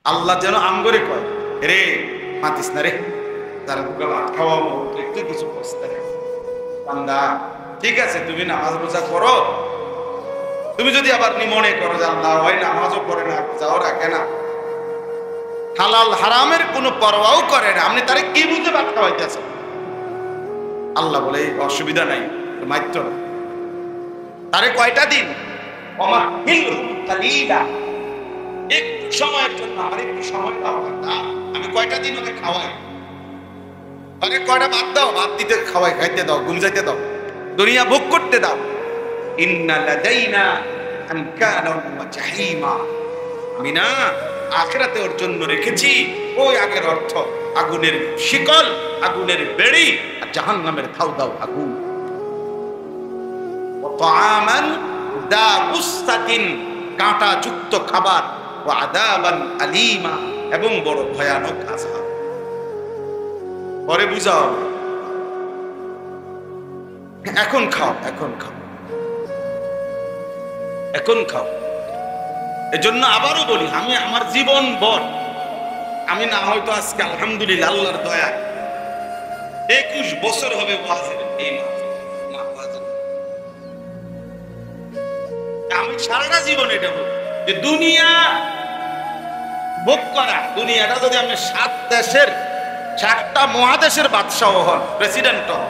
আল্লাহ যেন আমগরে কয়, রে মাতিস না রে, তারা তোকে ভাত খাওয়াবো, একটু কিছু বসতে রে বান্দা। ঠিক আছে, তুমি নামাজ রোজা করো, তুমি যদি আবার মনে করো যে আল্লাহ হয় নামাজও করে না, যাও রাখে না, হালাল হারামের কোনো পরোয়াও করে না, আপনি তারে কি বুঝে ভাত খাওয়াইতেছেন? আল্লাহ বলে অসুবিধা নাই, মাইত্র না। তারে কয়টা দিন একটু সময়ের জন্য আমার একটু সময় দাও, আমি কয়টা দিন ওকে খাওয়াই, আরে কয়টা ভাত দাও, ভাত দিতে খাওয়াই, খাইতে দাও, ঘুম যাইতে দাও, দুনিয়া ভোগ করতে দাও। ইন্না লাদাইনা আনকালাম ওয়া জাহিমা, আমি না আখিরাতে ওর জন্য রেখেছি ওই আগের অর্থ, আগুনের শিকল, আগুনের বেড়ি, আর জাহান্নামের ধাউ দাও আগুন। ওয়া তাআমান দা গুসতাতিন, কাঁটা যুক্ত খাবার, ওয়া আযাবান আলীমা, এবং বড় ভয়ানক আযাব। পরে বুঝাও, এখন খাও, এখন খাও, এখন খাও। এজন্য আবারও বলি, আমি আমার জীবন ভর, আমি না হয়তো আজকে আলহামদুলিল্লাহ আল্লাহর দয়া 21 বছর হবে ওয়াজের এই মাহফিল। আমি সারাটা জীবন এটা বলি যে দুনিয়া ভোগ করা, দুনিয়াটা যদি আপনি 7 দেশের 7টা মহাদেশের বাদশাহ হন, প্রেসিডেন্ট হন,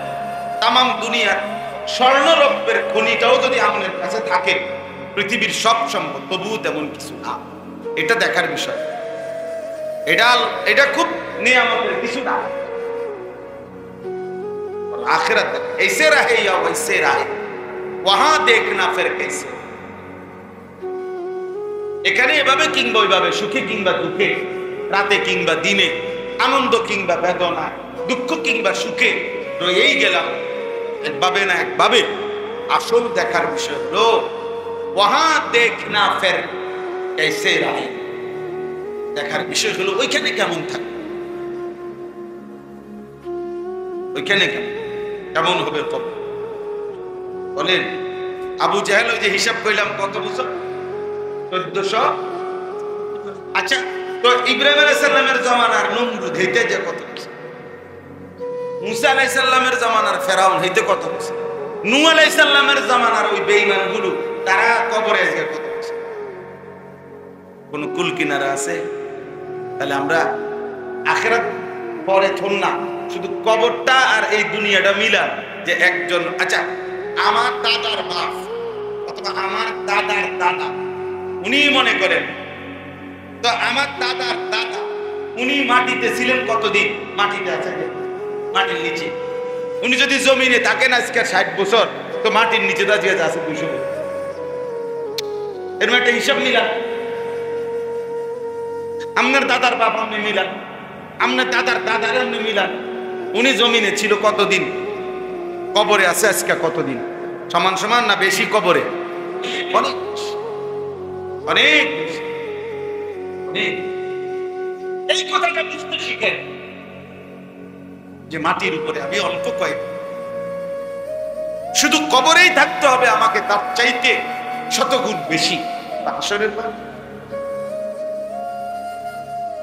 তামাম দুনিয়ার স্বর্ণরৌপ্যের খনিটাও যদি আপনার কাছে থাকে, পৃথিবীর সব সম্পদ, তবুও তেমন কিছু না। এটা দেখার বিষয়, এটা খুব নিয়ামতের কিছু না। आखिरत ऐसे रहे या वैसे रहे, वहां देखना फिर कैसे। এখানে এভাবে কিংবা ওইভাবে, সুখে কিংবা দুঃখে, রাতে কিংবা দিনে, আনন্দ কিংবা বেদনা, দুঃখ কিংবা সুখে রয়েই গেলাম একভাবে না একভাবে। আসল দেখার বিষয় হলো वहां देखना फिर कैसे रहे, দেখার বিষয় হলো ওইখানে কেমন থাকে, ওইখানে কেমন হবে কবর। বলেন আবু জাহেল ওই যে হিসাব কইলাম কত বছর, 1400। আচ্ছা, তো ইব্রাহিম আলাইহিস সালামের জামানার নমরুদ হইতে যে কত বছর, মুসা আলাইহিস সালামের জামানার ফেরাউন হইতে কত বছর, নূহ আলাইহিস সালামের জামানার ওই বেঈমান গুলো তারা কবরে আজকে কত বছর। কোন কুল কিনারা আছে? তাহলে আমরা আখিরাত পরে থন না, শুধু কবরটা আর এই দুনিয়াটা মিলা যে একজন, আচ্ছা আমার দাদার বাপ অথবা আমার দাদার দাদা উনি মনে করেন, তো আমার দাদার দাদা উনি মাটিতে ছিলেন কতদিন, মাটিতে আছে মাটির নিচে, উনি যদি জমিনে থাকেন আজকে 60 বছর, তো মাটির নিচে দাঁড়িয়ে আছে 200 বছর। এরকম একটা হিসাব মিলান, আপনার দাদার বাপ আপনি মিলান, আপনার দাদার দাদার আপনি মিলান, উনি জমিনে ছিল কতদিন, কবরে আছে আজকে কতদিন, সমান সমান না বেশি কবরে? অনেক অনেক অনেক। এই কথাটা বুঝতে শিখেন যে মাটির উপরে আমি অল্প কয়েক, শুধু কবরেই থাকতে হবে আমাকে তার চাইতে শতগুণ বেশি হাসরের পর।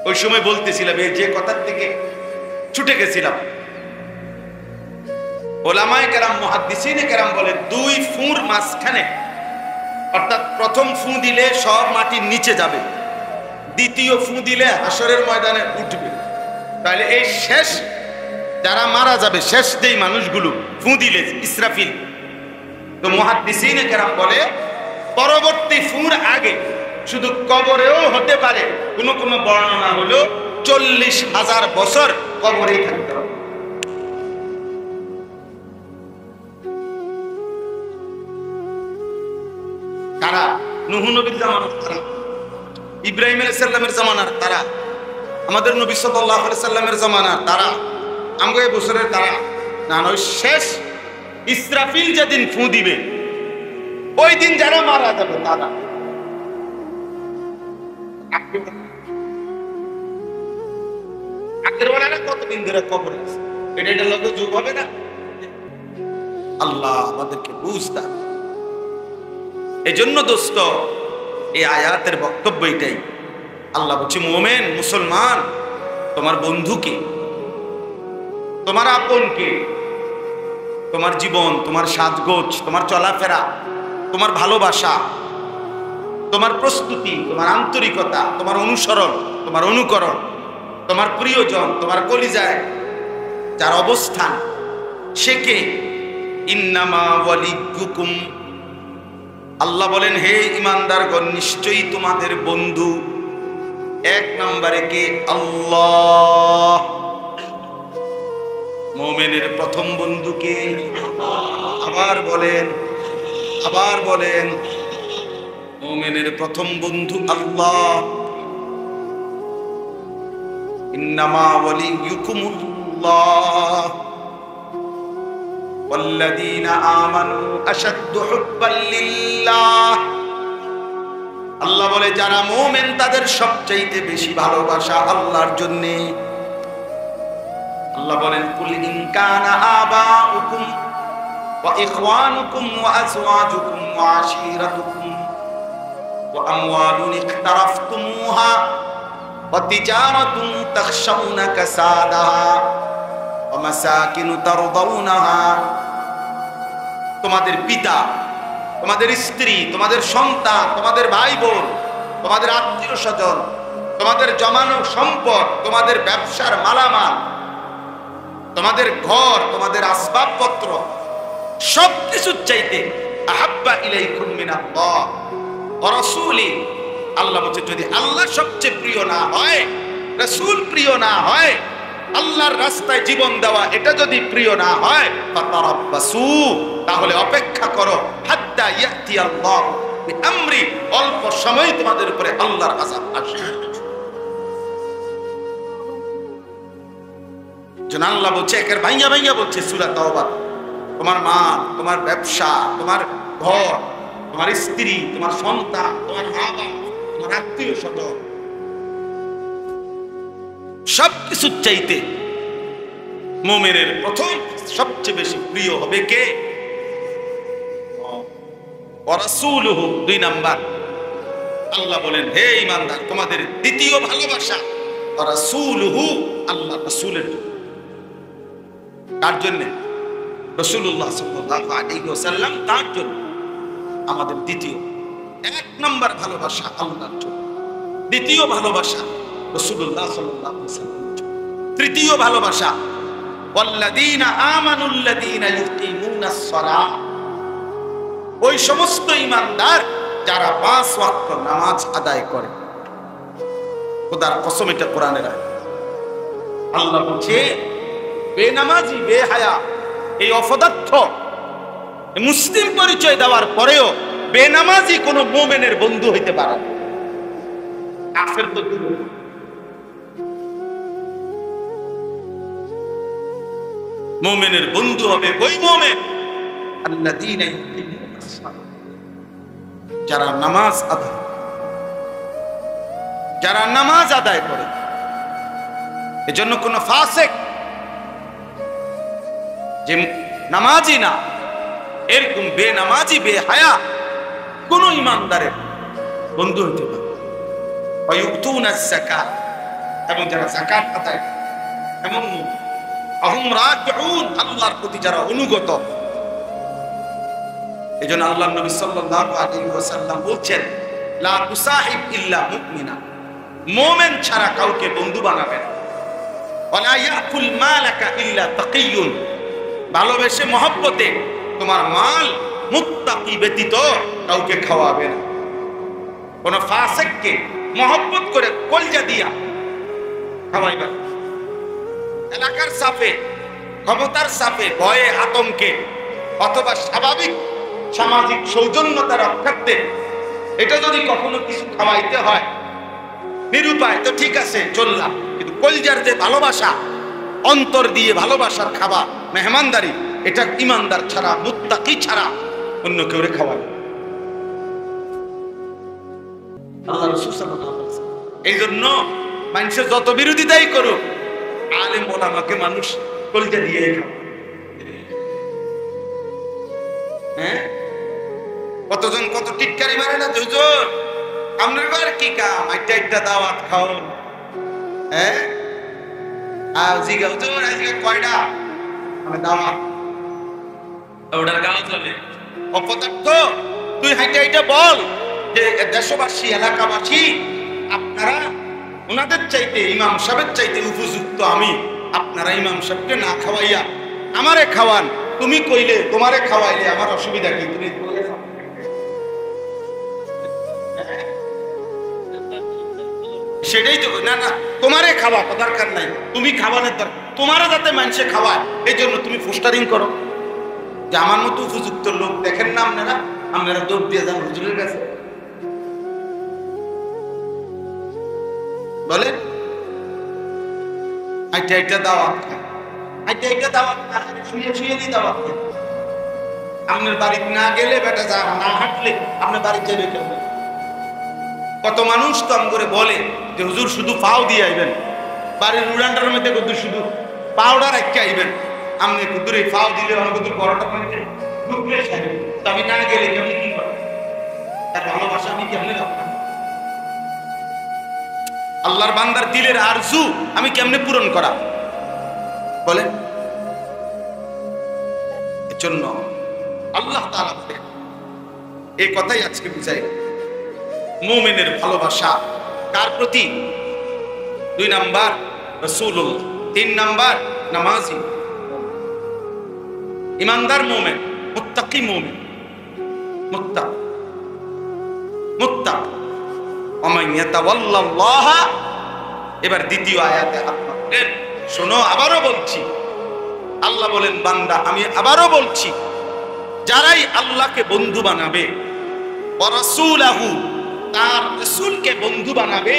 ওই সময় বলতেছিলাম এই যে কথার থেকে ছুটে গেছিলাম, ওলামায়ে কেরাম মুহাদ্দিসিনে কেরাম বলে 2 ফুঁর মাঝখানে, অর্থাৎ প্রথম ফুঁ দিলে সব মাটির নিচে যাবে, দ্বিতীয় ফুঁ দিলে হাসরের ময়দানে উঠবে। তাহলে এই শেষ যারা মারা যাবে, শেষ যেই মানুষগুলো ফুঁ দিলে ইসরাফিল, তো মুহাদ্দিসিনে কেরাম বলে পরবর্তী ফুঁর আগে শুধু কবরেও হতে পারে, কোন কোন বর্ণনা হলো 40,000 বছর কবরেই থাকতে হবে। তারা নূহ নবীর জামানার, তারা ইব্রাহিম আলাইহিস সালামের জামানার, তারা আমাদের নবী সাল্লাল্লাহু আলাইহি সাল্লামের জামানার, তারা আমগো এই বছরের তারা না, ওই শেষ ইসরাফিল যেদিন ফুঁ দিবে ওই দিন যারা মারা যাবে তারা। কতদিন ধরে কবরে আছে, এটা লোক যোগ হবে না। আল্লাহ আমাদেরকে বুঝতে, এই জন্য দোস্ত এই আয়াতের বক্তব্য এটাই আল্লাহ বলছে মুমিন মুসলমান তোমার বন্ধু কে, তোমার আপন কে, তোমার জীবন, তোমার সাজগোজ, তোমার চলাফেরা, তোমার ভালোবাসা, তোমার প্রস্তুতি, তোমার আন্তরিকতা, তোমার অনুসরণ, তোমার অনুকরণ, তোমার প্রিয়জন, তোমার কলিজায় যার অবস্থান, সে কে? ইন্নামা ওয়ালিয়ুকুম, আল্লাহ বলেন হে ঈমানদারগণ নিশ্চয়ই তোমাদের বন্ধু এক নম্বরে কে? আল্লাহ। মুমিনের প্রথম বন্ধু কে? আবার বলেন, আবার বলেন, মুমিনের প্রথম বন্ধু আল্লাহ। ইন্নামা ওয়ালিয়ুকুমুল্লাহ ওয়াল্লাযীনা আমানু আশাদ্দু হুব্বান লিল্লাহ। আল্লাহ বলে যারা মুমিন তাদের সবচাইতে বেশি ভালোবাসা আল্লাহর জন্য। আল্লাহ বলেন কুল ইন কানা আবাউকুম ওয়া ইখওয়ানুকুম ওয়া আজওয়াজুকুম ওয়া আশীরাতুকুম ওয়া আমওয়ালুন ইখতারাফতুমুহা ওয়া তিজারাতুন তাখশাউনা কাসাদাহা ওয়া মাসাকিনু তারদাউনাহা, তোমাদের পিতা, তোমাদের স্ত্রী, তোমাদের সন্তান, তোমাদের ভাই বোন, তোমাদের আত্মীয় স্বজন, তোমাদের জমানো সম্পদ, তোমাদের ব্যবসার মালামাল, তোমাদের ঘর, তোমাদের আসবাবপত্র, সবকিছুর চাইতে আহাব্বা ইলাইকুম মিনাল্লাহ ওয়া রাসূলি, আল্লাহ বলছে যদি আল্লাহ সবচেয়ে প্রিয় না হয়, রাসূল প্রিয় না হয়, আল্লাহর রাস্তায় জীবন দেওয়া এটা যদি প্রিয় না হয়, ফাতারাব্বাসু, তাহলে অপেক্ষা করো, হাত্তা ইয়াতি আল্লাহ বিআমরি, অল্প সময় তোমাদের উপরে আল্লাহর আযাব আসবে। যেন আল্লাহ বলছে একের ভাইয়া ভাইয়া বলছে সূরা তাওবা, তোমার মা, তোমার ব্যবসা, তোমার ঘর, তোমার স্ত্রী, তোমার সন্তান, তোমার বাবা, তোমার আত্মীয় স্বজন, সবকিছুর চাইতে মুমিনের প্রথম সবচেয়ে বেশি প্রিয় হবে কে? ওয়া রাসূলুহু, দুই নাম্বার। আল্লাহ বলেন হে ঈমানদার তোমাদের দ্বিতীয় ভালোবাসা ওয়া রাসূলুহু, আল্লাহ রাসূলের জন্য। কার জন্য? রাসূলুল্লাহ সাল্লাল্লাহু আলাইহি ওয়াসাল্লাম, তার জন্য আমাদের দ্বিতীয়, এক নাম্বার ভালোবাসা আল্লাহর জন্য, দ্বিতীয় ভালোবাসা রাসূলুল্লাহ সাল্লাল্লাহু আলাইহি ওয়াসাল্লাম, তৃতীয় ভালোবাসা ওয়াল্লাযীনা আমানুল্লাযীনা ইউকিমুনাস সালাহ, ওই সমস্ত ঈমানদার যারা 5 ওয়াক্ত নামাজ আদায় করে। খোদার কসম, এটা কোরআনের আয়াত। আল্লাহ বলছে বেনামাজি, বেহায়া, এই অপদার্থ মুসলিম পরিচয় দেওয়ার পরেও বেনামাজি কোন মুমিনের বন্ধু হইতে পারে না। কাফের তো দূর, মুমিনের বন্ধু হবে ওই মুমিন আল্লাযীনা ইউকিমুনাস সালাহ, যারা নামাজ আদায়, যারা নামাজ আদায় করে। এজন্য কোন ফাসিক যে নামাজি না, এরকম বেনামাজি বেহায়া কোন ঈমানদারের বন্ধু হইতে পারে। ওয়া ইউতুনাস যাকাত, এবং যারা যাকাত আদায় করে, এবং আহুম রাকিউন, আল্লাহর প্রতি যারা অনুগত। এজন্য আল্লাহর নবী সাল্লাল্লাহু আলাইহি ওয়াসাল্লাম বলেন লা তুসাহিব ইল্লা মুমিনা, মুমিন ছাড়া কাউকে বন্ধু বানাবে না। ওয়ালা ইয়াকুল মালাকা ইল্লা তাকিয়ুন, ভালোবেসে মহব্বতে তোমার মাল মুত্তাকি ব্যতীত কাউকে খাওয়াবে না। কোন ফাসিককে মহব্বত করে কলজা দিয়া খাওয়াইবে না। এলাকার চাপে, ক্ষমতার চাপে, ভয়ে আতঙ্কে, অথবা স্বাভাবিক সামাজিক সৌজন্যতা রক্ষার্থে এটা যদি কখনো কিছু খাওয়াইতে হয় নিরুপায়, তো ঠিক আছে চললাম, কিন্তু কলজার যে ভালোবাসা, অন্তর দিয়ে ভালোবাসার খাবার, মেহমানদারি, এটা ঈমানদার ছাড়া, মুত্তাকি ছাড়া অন্য কেউ খাওয়াবে। আল্লাহ রাসূল সাল্লাল্লাহু আলাইহি ওয়াসাল্লাম এই জন্য মানুষের যত বিরোধিতাই করুক, আলেম ওলামাকে মানুষ কলজা দিয়ে খাওয়ায়। হ্যাঁ, কতজন কত টিটকারি মারে না, হুজুর আপনার আর কি কাম? একটা দাওয়াত খাও, হ্যাঁ? আর জিগা হুজুর আজকে কয়টা দাওয়াত? ওটার গাও চলে অপদার্থ। তুই হাইটা বল যে দেশবাসী, এলাকাবাসী, আপনারা ওনাদের চাইতে, ইমাম সাহেবের চাইতে উপযুক্ত আমি। আপনারা ইমাম সাহেবকে না খাওয়াইয়া আমারে খাওয়ান। তুমি কইলে তোমারে খাওয়াইলে আমার অসুবিধা কি? তুমি সেটাই তো না, না তোমারে খাওয়া দরকার নাই, তুমি খাওয়ানোর দরকার, তোমারও যাতে মানুষে খাওয়ায় এই জন্য তুমি পোস্টারিং করো যে আমার মতো উপযুক্ত লোক দেখেন না আপনারা, আপনারা দৌড় দিয়ে যান হুজুরের কাছে। বলেন আইটা দাওয়াত, আইটা দাওয়াত না শুয়ে শুয়ে দি দাওয়াত। আপনার বাড়িতে না গেলে বেটা যা না হাঁটলে আপনার বাড়ি যাবে কেমন? কত মানুষ তো আম করে বলে যে হুজুর শুধু পাও দিয়ে আইবেন, বাড়ির উড়ানটার মধ্যে কত শুধু পাউডার একটা আইবেন। আপনি কুদুর এই পাও দিলে আমার কুদুর বড়টা পানিতে ঢুকলে খাইবেন। আমি না গেলে কেমনি কি করে? তার ভালোবাসা আমি কেমনে রাখলাম? আল্লাহর বান্দার দিলের আরজু আমি কেমনে পূরণ করা? বলেন। এজন্য আল্লাহ তাআলা বলেন, এই কথাই আজকে বুঝাই মুমিনের ভালোবাসা কার প্রতি? 2 নাম্বার রাসূলুল্লাহ, 3 নাম্বার নামাজি ইমানদার মুমিন, মুত্তাকি মুমিন, মুত্তাক। ওমান ইয়াতাওয়াল্লাল্লাহ। এবার দ্বিতীয় আয়াতে আল্লাহ বলেন, শোনো আবারও বলছি, আল্লাহ বলেন বান্দা আমি আবারও বলছি, যারাই আল্লাহকে বন্ধু বানাবে, ওয়া রাসূলাহু তার রাসূলকে বন্ধু বানাবে,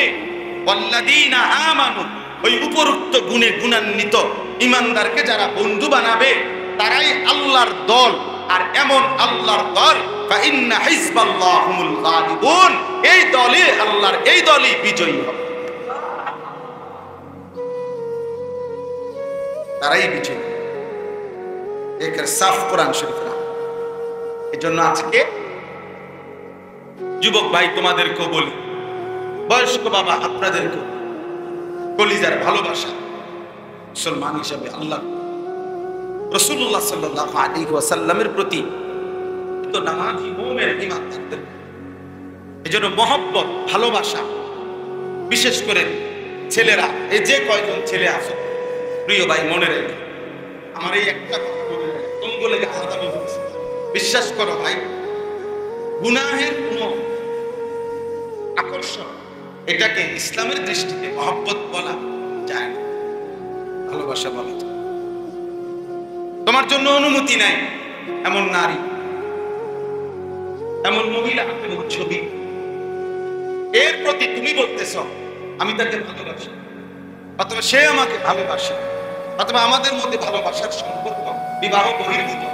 ওয়াল্লাযীনা আমানু ওই উপরোক্ত গুণে গুণান্বিত ঈমানদারকে যারা বন্ধু বানাবে তারাই আল্লাহর দল। আর এমন আল্লাহর দল, ফাইন্না হিজবাল্লাহি হুমুল গালিবুন, এই দলে আল্লাহর এই দলই বিজয়ী হবে, তারাই বিজয়ী। এর সাফ কোরআন শরীফ না। এজন্য আজকে যুবক ভাই তোমাদেরকেও বলি, বয়স্ক বাবা আপনাদেরকেও কলিজার ভালোবাসা মুসলমান হিসাবে আল্লাহ রাসূলুল্লাহ সাল্লাল্লাহু আলাইহি ওয়াসাল্লামের প্রতি তো নামাজি মুমিন ঈমানদারদের এজন্য মহব্বত, ভালোবাসা, বিশেষ করে ছেলেরা, এই যে কয়জন ছেলে আছে প্রিয় ভাই মনে রেখে আমার এই একটা কথা বলে তোমাগুলো আলাদা বলছি, বিশ্বাস করো ভাই, গুনাহের কোনো আকর্ষণ এটাকে ইসলামের দৃষ্টিতে মহব্বত বলা যায় না, ভালোবাসা বলা যায়। তোমার জন্য অনুমতি নাই এমন নারী, এমন মহিলা, এমন ছবি, এর প্রতি তুমি বলতেছ আমি তাকে ভালোবাসি, অথবা সে আমাকে ভালোবাসে, অথবা আমাদের মধ্যে ভালোবাসার সম্পর্ক বিবাহ বহির্ভূত।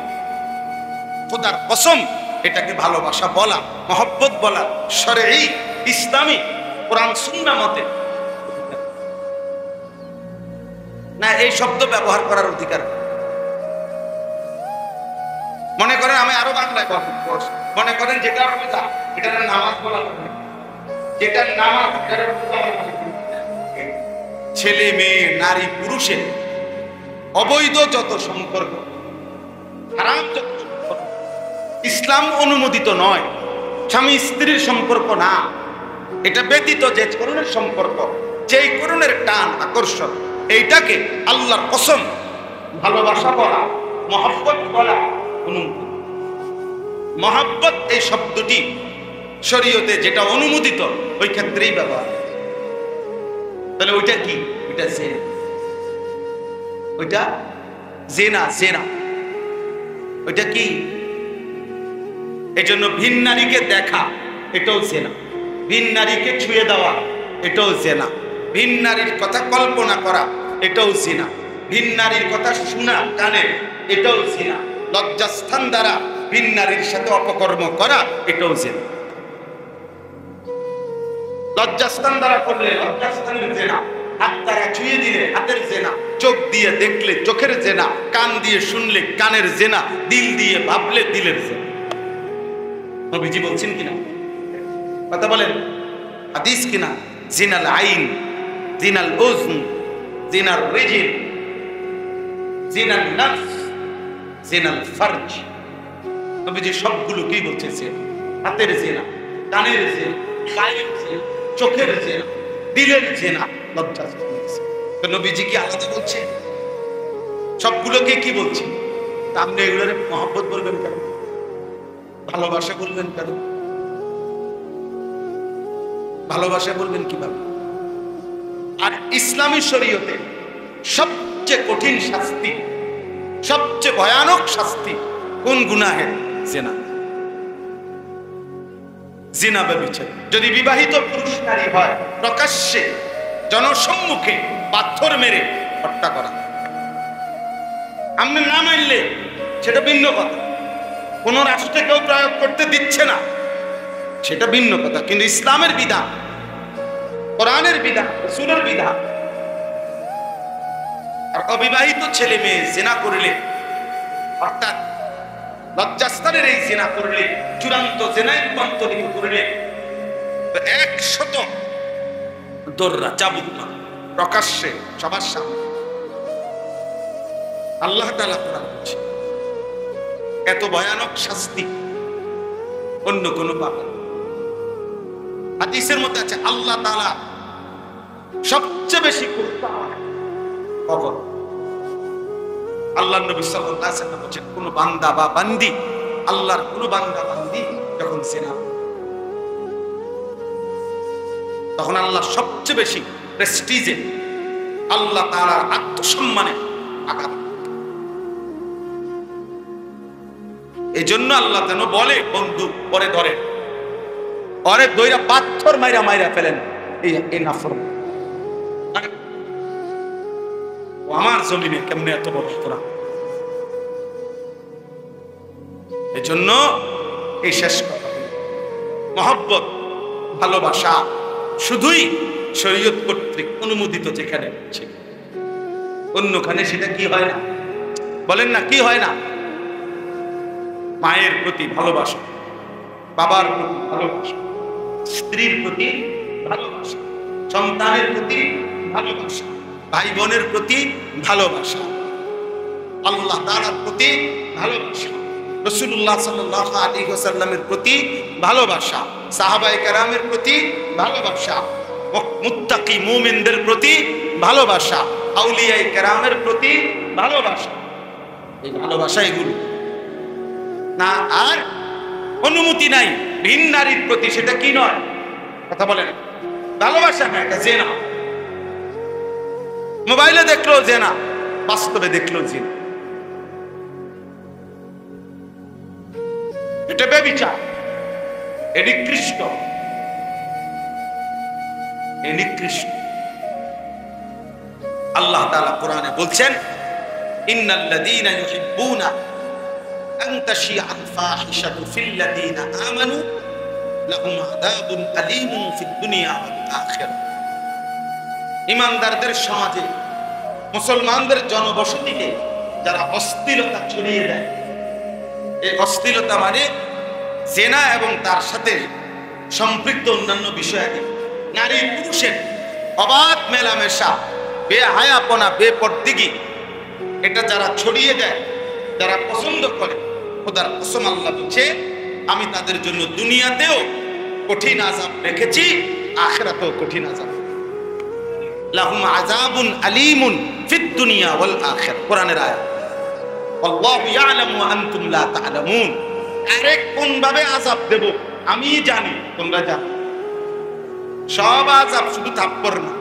খোদার কসম এটাকে ভালোবাসা বলা, মহব্বত বলা শরঈ ইসলামী কোরআন সুন্নাহ মতে না, এই শব্দ ব্যবহার করার অধিকার। মনে করেন আমি আরো বাংলায় মনে করেন যেটা এটা নামাজ বলা হবে, যেটা নামাজ ছেলে মেয়ে নারী পুরুষের অবৈধ যত সম্পর্ক, হারাম যত সম্পর্ক ইসলাম অনুমোদিত নয়, স্বামী স্ত্রীর সম্পর্ক না, এটা ব্যতীত যে করণের সম্পর্ক, যেই করণের টান আকর্ষণ, এইটাকে আল্লাহর কসম ভালোবাসা বলা, মহব্বত বলা অনুমোদিত। মহব্বত এই শব্দটি শরীয়তে যেটা অনুমোদিত ওই ক্ষেত্রেই ব্যবহার। তাহলে ওইটা কি? ওইটা জেনা, ওইটা জেনা, জেনা ওইটা কি? এজন্য ভিন নারীকে দেখা এটাও জেনা, ভিন নারীকে ছুঁয়ে দেওয়া এটাও জেনা, ভিন নারীর কথা কল্পনা করা এটাও জেনা, ভিন নারীর কথা শোনা কানে এটাও জেনা, লজ্জাস্থান দ্বারা ভিন নারীর সাথে অপকর্ম করা এটাও জেনা। লজ্জাস্থান দ্বারা করলে লজ্জাস্থানের জেনা, হাত দ্বারা ছুঁয়ে দিলে হাতের জেনা, চোখ দিয়ে দেখলে চোখের জেনা, কান দিয়ে শুনলে কানের জেনা, দিল দিয়ে ভাবলে দিলের জেনা। নবীজি বলছেন কিনা কথা বলেন? হাদিস কিনা, জিনাল আইন, জিনাল উযন, জিনাল রিজিল, জিনাল নফস, জিনাল ফারজ। নবীজি সবগুলো কি বলতেছে? হাতের জিনা, কানের জিনা, গায়ের জিনা, চোখের জিনা, দিলের জিনা, লজ্জা। তো নবীজি কি আলাদা বলছে? সবগুলোকে কি বলছে? আপনি এগুলোর মহব্বত বলবেন কেন? ভালোবাসা বলবেন কেন? ভালোবাসা বলবেন কিভাবে? আর ইসলামী শরীয়তে সবচেয়ে কঠিন শাস্তি, সবচেয়ে ভয়ানক শাস্তি কোন গুনাহে? জিনা। জিনা ব্যভিচার। যদি বিবাহিত পুরুষ নারী হয়, প্রকাশ্যে জনসম্মুখে পাথর মেরে হত্যা করা। আপনি না মানলে সেটা ভিন্ন কথা, কোন রাষ্ট্রে কেউ প্রয়োগ করতে দিচ্ছে না, সেটা ভিন্ন কথা। কিন্তু ইসলামের বিধান, কোরআনের বিধান, রাসূলের বিধান। আর অবিবাহিত ছেলে মেয়ে জিনা করলে, অর্থাৎ লজ্জাস্থানের এই জিনা করলে, চূড়ান্ত জিনায় রূপান্তরিত করলে 100 দোররা চাবুক না, প্রকাশ্যে সবার সামনে। আল্লাহ তাআলা কোরআন বলছে, এত ভয়ানক শাস্তি অন্য কোন পাবে না। হাদিসের মধ্যে আছে আল্লাহ তাআলা সবচেয়ে বেশি কুরবা কখন? আল্লাহর নবী সাল্লাল্লাহু আলাইহি ওয়াসাল্লাম বলেন, কোন বান্দা বা বান্দি, আল্লাহর কোন বান্দা বান্দি যখন জিনা, তখন আল্লাহ সবচেয়ে বেশি প্রেস্টিজে, আল্লাহ তাআলার আত্মসম্মানে আঘাত। এই জন্য আল্লাহ যেন বলে, বন্ধু পরে ধরে, পরে দইরা পাথর মাইরা মাইরা ফেলেন এই নাফরমান। আমার জমিনে কেমনে এত বড় তোরা? এই জন্য এই শেষ কথা, মহব্বত, ভালোবাসা শুধুই শরীয়ত কর্তৃক অনুমোদিত যেখানে হচ্ছে, অন্যখানে সেটা কি হয় না? বলেন না, কি হয় না? মায়ের প্রতি ভালোবাসা, বাবার প্রতি ভালোবাসা, স্ত্রীর প্রতি ভালোবাসা, সন্তানের প্রতি ভালোবাসা, ভাই বোনের প্রতি ভালোবাসা, আল্লাহ তাআলার প্রতি ভালোবাসা, রাসূলুল্লাহ সাল্লাল্লাহু আলাইহি ওয়াসাল্লামের প্রতি ভালোবাসা, সাহাবায়ে কেরামের প্রতি ভালোবাসা, মুত্তাকি মুমিনদের প্রতি ভালোবাসা, আউলিয়ায়ে কেরামের প্রতি ভালোবাসা। এই ভালোবাসা এগুলো না। আর অনুমতি নাই ভিন নারীর প্রতি, সেটা কি নয়? কথা বলেন, ভালোবাসা না, এটা জিনা। মোবাইলে দেখলো জিনা, বাস্তবে দেখলো জিনা, এটা ব্যভিচার, এ নিকৃষ্ট, এ নিকৃষ্ট। আল্লাহ তাআলা কোরআনে বলছেন, ইন্নাল্লাযীনা ইউহিব্বুনা আন তাশিআল ফাহিশাতু ফিল্লাযীনা আমানু লাহুম আযাবুন আলীমুন ফিদ দুনিয়া ওয়াল আখিরাহ। ঈমানদারদের সমাজে, মুসলমানদের জনবসতিতে যারা অশ্লীলতা ছড়িয়ে দেয়, এই অশ্লীলতা মানে জিনা এবং তার সাথে সম্পৃক্ত অন্যান্য বিষয়াদি, নারী পুরুষের অবাধ মেলামেশা, বেহায়াপনা, বেপরদিগি, এটা যারা ছড়িয়ে দেয়, যারা পছন্দ করে, খোদার কসম আল্লাহ বলছে, আমি তাদের জন্য দুনিয়াতেও কঠিন আযাব রেখেছি, আখিরাতেও কঠিন আযাব। লাহুম আযাবুন আলীমুন ফিদ দুনিয়া ওয়াল আখিরাহ, কোরআনের আয়াত। আল্লাহু ইয়ালামু ওয়া আনতুম লা তা'লামুন। আরে কোন ভাবে আযাব দেব আমি জানি, তোমরা জানো। সব আযাব শুধু থাপ্পড় না,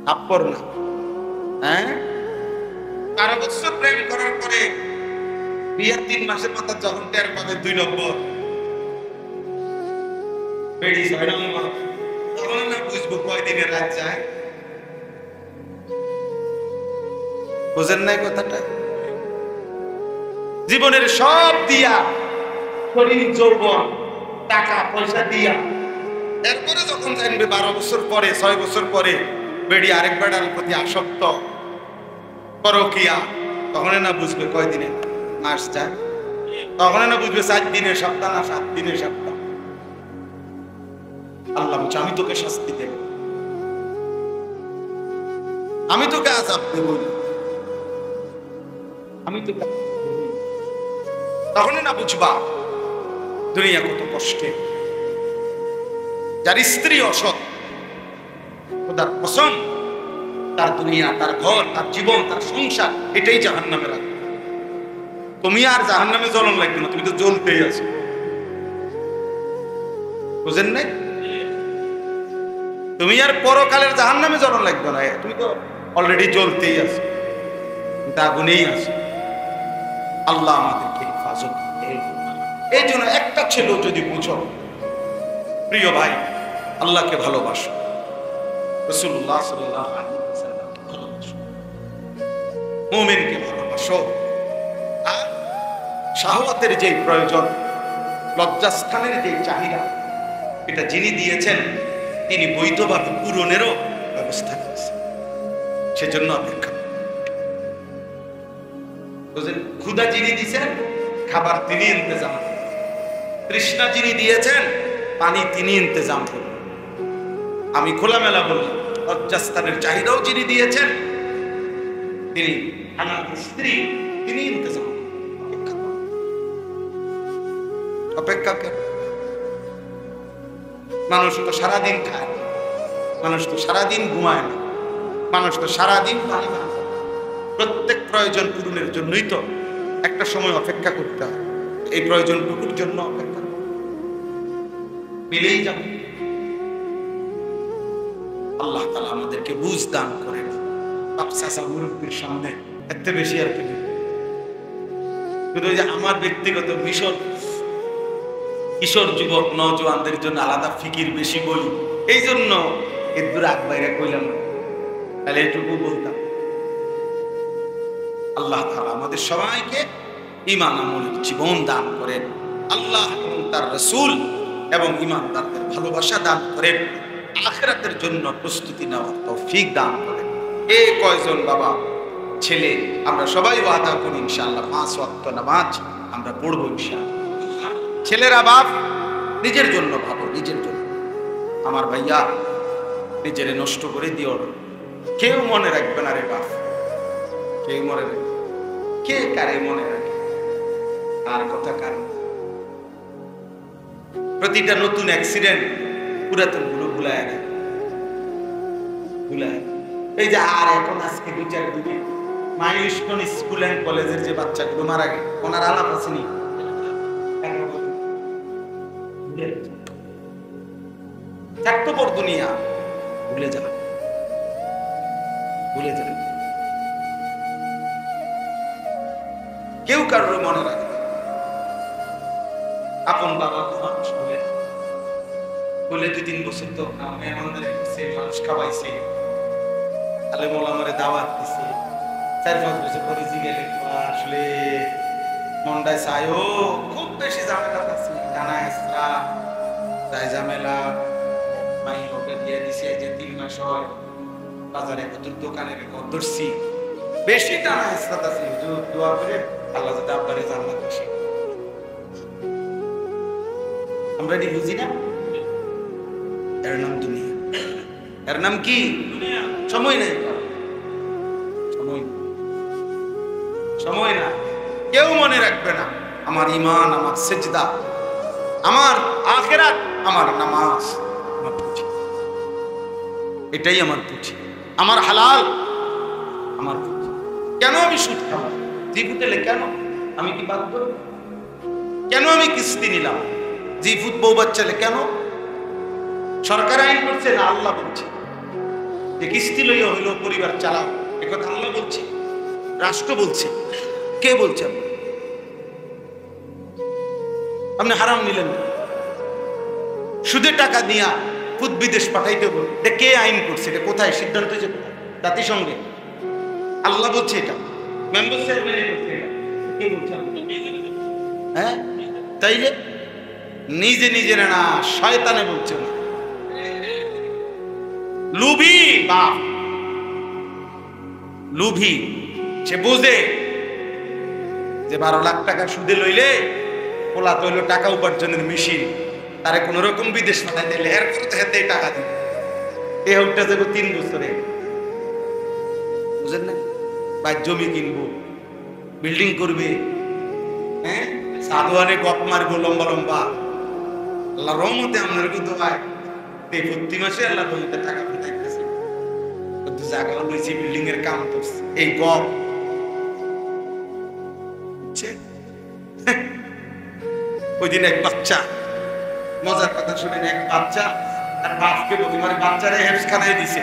থাপ্পড় না। হ্যাঁ, 12 বছর প্রেম করার পরে বিয়ের 3 মাসের মাথা যখন টের পাবে 2 নম্বর বেড়ি 6 নম্বর, তখন না বুঝবো কয়দিনের রাত যায়। বুঝেন নাই কথাটা? জীবনের সব দিয়া, শরীর যৌবন, টাকা পয়সা দিয়া, এরপরে যখন জানবে 12 বছর পরে, 6 বছর পরে বেড়ি আরেক বেড়ার প্রতি আসক্ত, পরকিয়া, তখন না বুঝবে কয়দিনে মাস যায়, তখন না বুঝবে 4 দিনের সপ্তাহ না 7 দিনের সপ্তাহ। আল্লাহ বলছে আমি তোকে শাস্তি দেব, আমি তোকে আযাব দেব, আমি তোকে। তখনই না বুঝবা দুনিয়া কত কষ্টে। যার স্ত্রী অসৎ, খোদার কসম, তার দুনিয়া, তার ঘর, তার জীবন, তার সংসার এটাই জাহান্নামে রাখবে। তুমি আর জাহান্নামে জ্বলন লাগবে না, তুমি তো জ্বলতেই আছো। বুঝেন নাই? তুমি আর পরকালের জাহান্নামে জ্বলন লাগবে না, তুমি তো অলরেডি জ্বলতেই আছো, কিন্তু আগুনেই আছো। আল্লাহ আমাদেরকে হেফাজত করে। এই জন্য একটা ছেলে যদি বুঝো, প্রিয় ভাই, আল্লাহকে ভালোবাসো, রাসূলুল্লাহ সাল্লাল্লাহু আলাইহি ওয়াসাল্লামকে ভালোবাসো, মুমিনকে ভালোবাসো। আর শাহওয়াতের যে প্রয়োজন, লজ্জাস্থানের যে চাহিদা, এটা যিনি দিয়েছেন তিনি বৈধভাবে পূরণেরও ব্যবস্থা করেছেন। সেজন্য অপেক্ষা। বুঝলেন? ক্ষুধা যিনি দিয়েছেন খাবার তিনি ইন্তজাম করেন, তৃষ্ণা যিনি দিয়েছেন পানি তিনি ইন্তজাম করেন। আমি খোলামেলা বললাম, লজ্জাস্থানের চাহিদাও যিনি দিয়েছেন তিনি, আমার স্ত্রী তিনি ইন্তজাম করেন। অপেক্ষা কেন? মানুষ তো সারাদিন খায়, মানুষ তো সারাদিন ঘুমায় না, মানুষ তো সারাদিন পানি পান। প্রত্যেক প্রয়োজন পূরণের জন্যই তো একটা সময় অপেক্ষা করতে হয়। এই প্রয়োজনটুকুর জন্য অপেক্ষা মিলেই যাবে। আল্লাহ তাআলা আমাদেরকে বুঝ দান করেন। বাপসাসা মুরব্বীর সামনে এত বেশি আর কি, শুধু যে আমার ব্যক্তিগত মিশন, কিশোর যুবক নওজোয়ানদের জন্য আলাদা ফিকির বেশি বলি, এই জন্য এর আগ বাইরে কইলাম না, তাহলে এটুকু বলতাম। আল্লাহ তাআলা আমাদের সবাইকে ঈমান আমলের জীবন দান করেন। আল্লাহ এবং তার রাসূল এবং ঈমানদারদের ভালোবাসা দান করেন। আখিরাতের জন্য প্রস্তুতি নেওয়ার তৌফিক দান করেন। এই কয়জন বাবা ছেলে আমরা সবাই ওয়াদা করি ইনশাআল্লাহ 5 ওয়াক্ত নামাজ আমরা পড়ব ইনশাআল্লাহ। ছেলেরা বাপ নিজের জন্য ভাবো, নিজের জন্য। আমার ভাইয়া নিজেরে নষ্ট করে দিও না, কেউ মনে রাখবে না রে বাপ, কেউ মনে রাখবে, কে কারে মনে রাখে, আর কথা কার। প্রতিটা নতুন অ্যাক্সিডেন্ট পুরাতন গুলো ভুলায় না, ভুলায়। এই যে আর এখন আজকে 2-4 দিনে মাইলস্টোন স্কুল এন্ড কলেজের যে বাচ্চাগুলো মারা গেল, ওনার আলাপ আসেনি, স্বার্থপর দুনিয়া ভুলে যাবে, ভুলে যাবে। কেউ কারোর মনে রাখে আপন বাবা মানুষ বলে 2-3 বছর তো মেহমানদের মানুষ খাওয়াইছে, আলেম ওলামারে দাওয়াত দিছে, 4-5 বছর পরে জিগেলে আসলে মন্ডায় চায়ও খুব বেশি ঝামেলা আছে, জানা এসরা তাই ঝামেলা মাই ওকে দিয়ে দিছে যে 3 মাস হয় বাজারে কত দোকানে রেকর্ড ধরছি, বেশি টানা এসরা আছে। দোয়া করে আল্লাহ যাতে আপনারে জান্নাত দিছে। আমরা এটি বুঝি না, এর নাম দুনিয়া। এর নাম কি? দুনিয়া। সময় নেই, সময় সময় না, কেউ মনে রাখবে না আমার ঈমান, আমার সিজদা, আমার আখিরাত, আমার নামাজ, আমার পুঁজি, এটাই আমার পুঁজি, আমার হালাল, আমার পুঁজি। কেন আমি সুদ খাবো? জিফুতেলে কেন? আমি কি বাধ্য? কেন আমি কিস্তি নিলাম? জিফুত বউ বাচ্চালে কেন? সরকার আইন করছে না আল্লাহ বলছে যে কিস্তি লইয়া হইলো পরিবার চালাও, একথা আল্লাহ বলছে, রাষ্ট্র বলছে। কে বলছে? আপনি হারাম নিলেন, সুদে টাকা দিয়া খুদ বিদেশ পাঠাইতে বল, এটা কে আইন করছে? এটা কোথায় সিদ্ধান্ত? যে জাতিসংঘে আল্লাহ বলছে এটা, মেম্বার চেয়ারম্যান করছে এটা, কে বলছে? হ্যাঁ, তাইলে নিজে নিজে না, শয়তানে বলছে না। লুভি বাপ, লুভি, সে বোঝে যে 12 লাখ টাকা সুদে লইলে পোলা তৈল টাকা উপার্জনের মেশিন, তারে কোন রকম বিদেশ পাঠাই দিলে এরপরে তো হেতে টাকা দিবে। এ উঠটা যাবো 3 বছরে, বুঝেন না? বা জমি কিনবো, বিল্ডিং করবে, হ্যাঁ, সাধুয়ানে গপ মারবো লম্বা লম্বা। আল্লাহ রহমতে আপনার কিন্তু ভাই প্রতি মাসে আল্লাহ রহমতে টাকা পাঠাইতেছে, জায়গা লইছি, বিল্ডিং এর কাম করছে। এই গপ ওই দিন এক বাচ্চা, মজার কথা শুনেন, এক বাচ্চা আর বাপকে বলি, মানে বাচ্চারা হেফখানায় দিছে,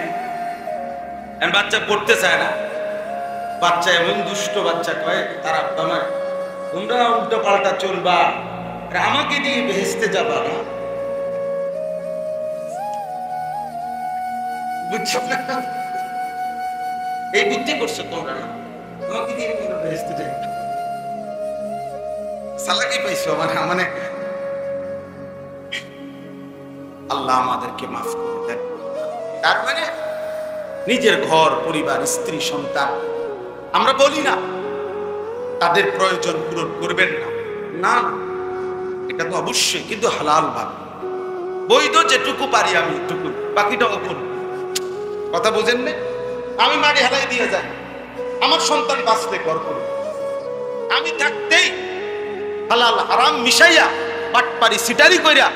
বাচ্চা পড়তে চায় না। বাচ্চা এমন দুষ্ট বাচ্চা, কয় তার আব্বা মা তোমরা উল্টো পাল্টা চলবা, আমাকে দিয়ে ভেস্তে যাবা না, বুঝছো না? এই বুদ্ধি করছো তোমরা, না আমাকে দিয়ে তোমরা ভেস্তে যাই, সালাকি পাইছো মানে মানে আল্লাহ আমাদেরকে মাফ করে দেন। তার মানে নিজের ঘর পরিবার, স্ত্রী সন্তান, আমরা বলি না তাদের প্রয়োজন পূরণ করবেন না, না এটা তো অবশ্যই, কিন্তু হালাল ভাবে বৈধ যেটুকু পারি আমি এটুকু, বাকিটা অপর। কথা বোঝেন না? আমি মাটি হালাই দিয়ে যাই, আমার সন্তান বাঁচতে ঘর করবে, আমি থাকতেই হালাল হারাম মিশাইয়া পাটপারি সিটারি কইরা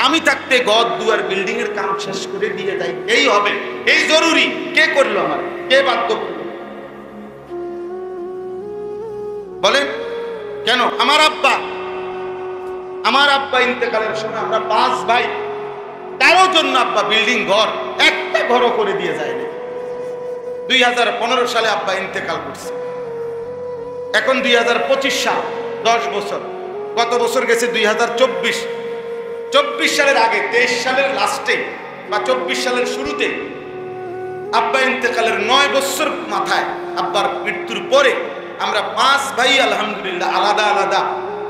আমি থাকতে ঘর দুয়ার বিল্ডিং এর কাম শেষ করে দিয়ে যাই, এই হবে, এই জরুরি। কে করলো আমার, কে বাধ্য করলো বলেন? কেন? আমার আব্বা ইন্তেকালের সময় আমরা 5 ভাই, কারোর জন্য আব্বা বিল্ডিং ঘর একটা ঘরও করে দিয়ে যায়নি। 2015 সালে আব্বা ইন্তেকাল করছে, এখন 2025 সাল, 10 বছর। গত বছর গেছে 2024, 24 সালের আগে 23 সালের লাস্টে বা 24 সালের শুরুতে আব্বা ইন্তেকালের 9 বছর মাথায়, আব্বার মৃত্যুর পরে আমরা 5 ভাই আলহামদুলিল্লাহ আলাদা আলাদা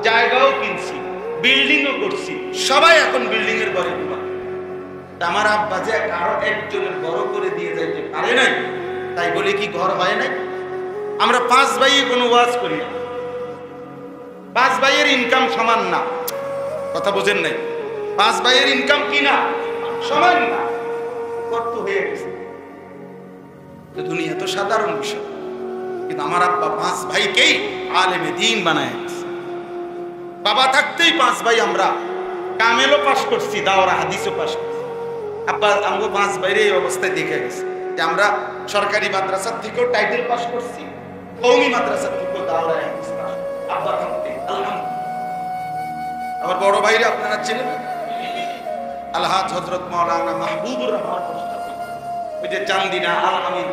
জায়গাও কিনছি, বিল্ডিংও করছি, সবাই এখন বিল্ডিং এর ঘরে ঘুমায়। আমার আব্বা যে কারো একজনের বড় করে দিয়ে যাইতে পারে নাই, তাই বলে কি ঘর হয় নাই? আমরা 5 ভাই কোনো ওয়াজ করি না, 5 ভাইয়ের ইনকাম সমান না, কথা বোঝেন নাই? 5 ভাইয়ের ইনকাম কি না সমান না, কত হয়ে গেছে। দুনিয়া তো সাধারণ বিষয়, কিন্তু আমার আব্বা 5 ভাইকেই আলেমে দ্বীন বানায় গেছে। বাবা থাকতেই 5 ভাই আমরা কামেলও পাশ করছি, দাওরা হাদিসও পাশ করছি। আব্বা আমগো 5 ভাইয়ের এই অবস্থায় দেখে গেছে যে আমরা সরকারি মাদ্রাসার থেকেও টাইটেল পাশ করছি, কওমি মাদ্রাসার থেকেও দাওরা হাদিস পাশ। আব্বা থাকতে আলহামদুলিল্লাহ। আমার বড় ভাইরা আপনারা চেনেন, আলহাজ হযরত মাওলানা মাহবুবুর রহমান, ওই যে চান্দিনা আল আমিন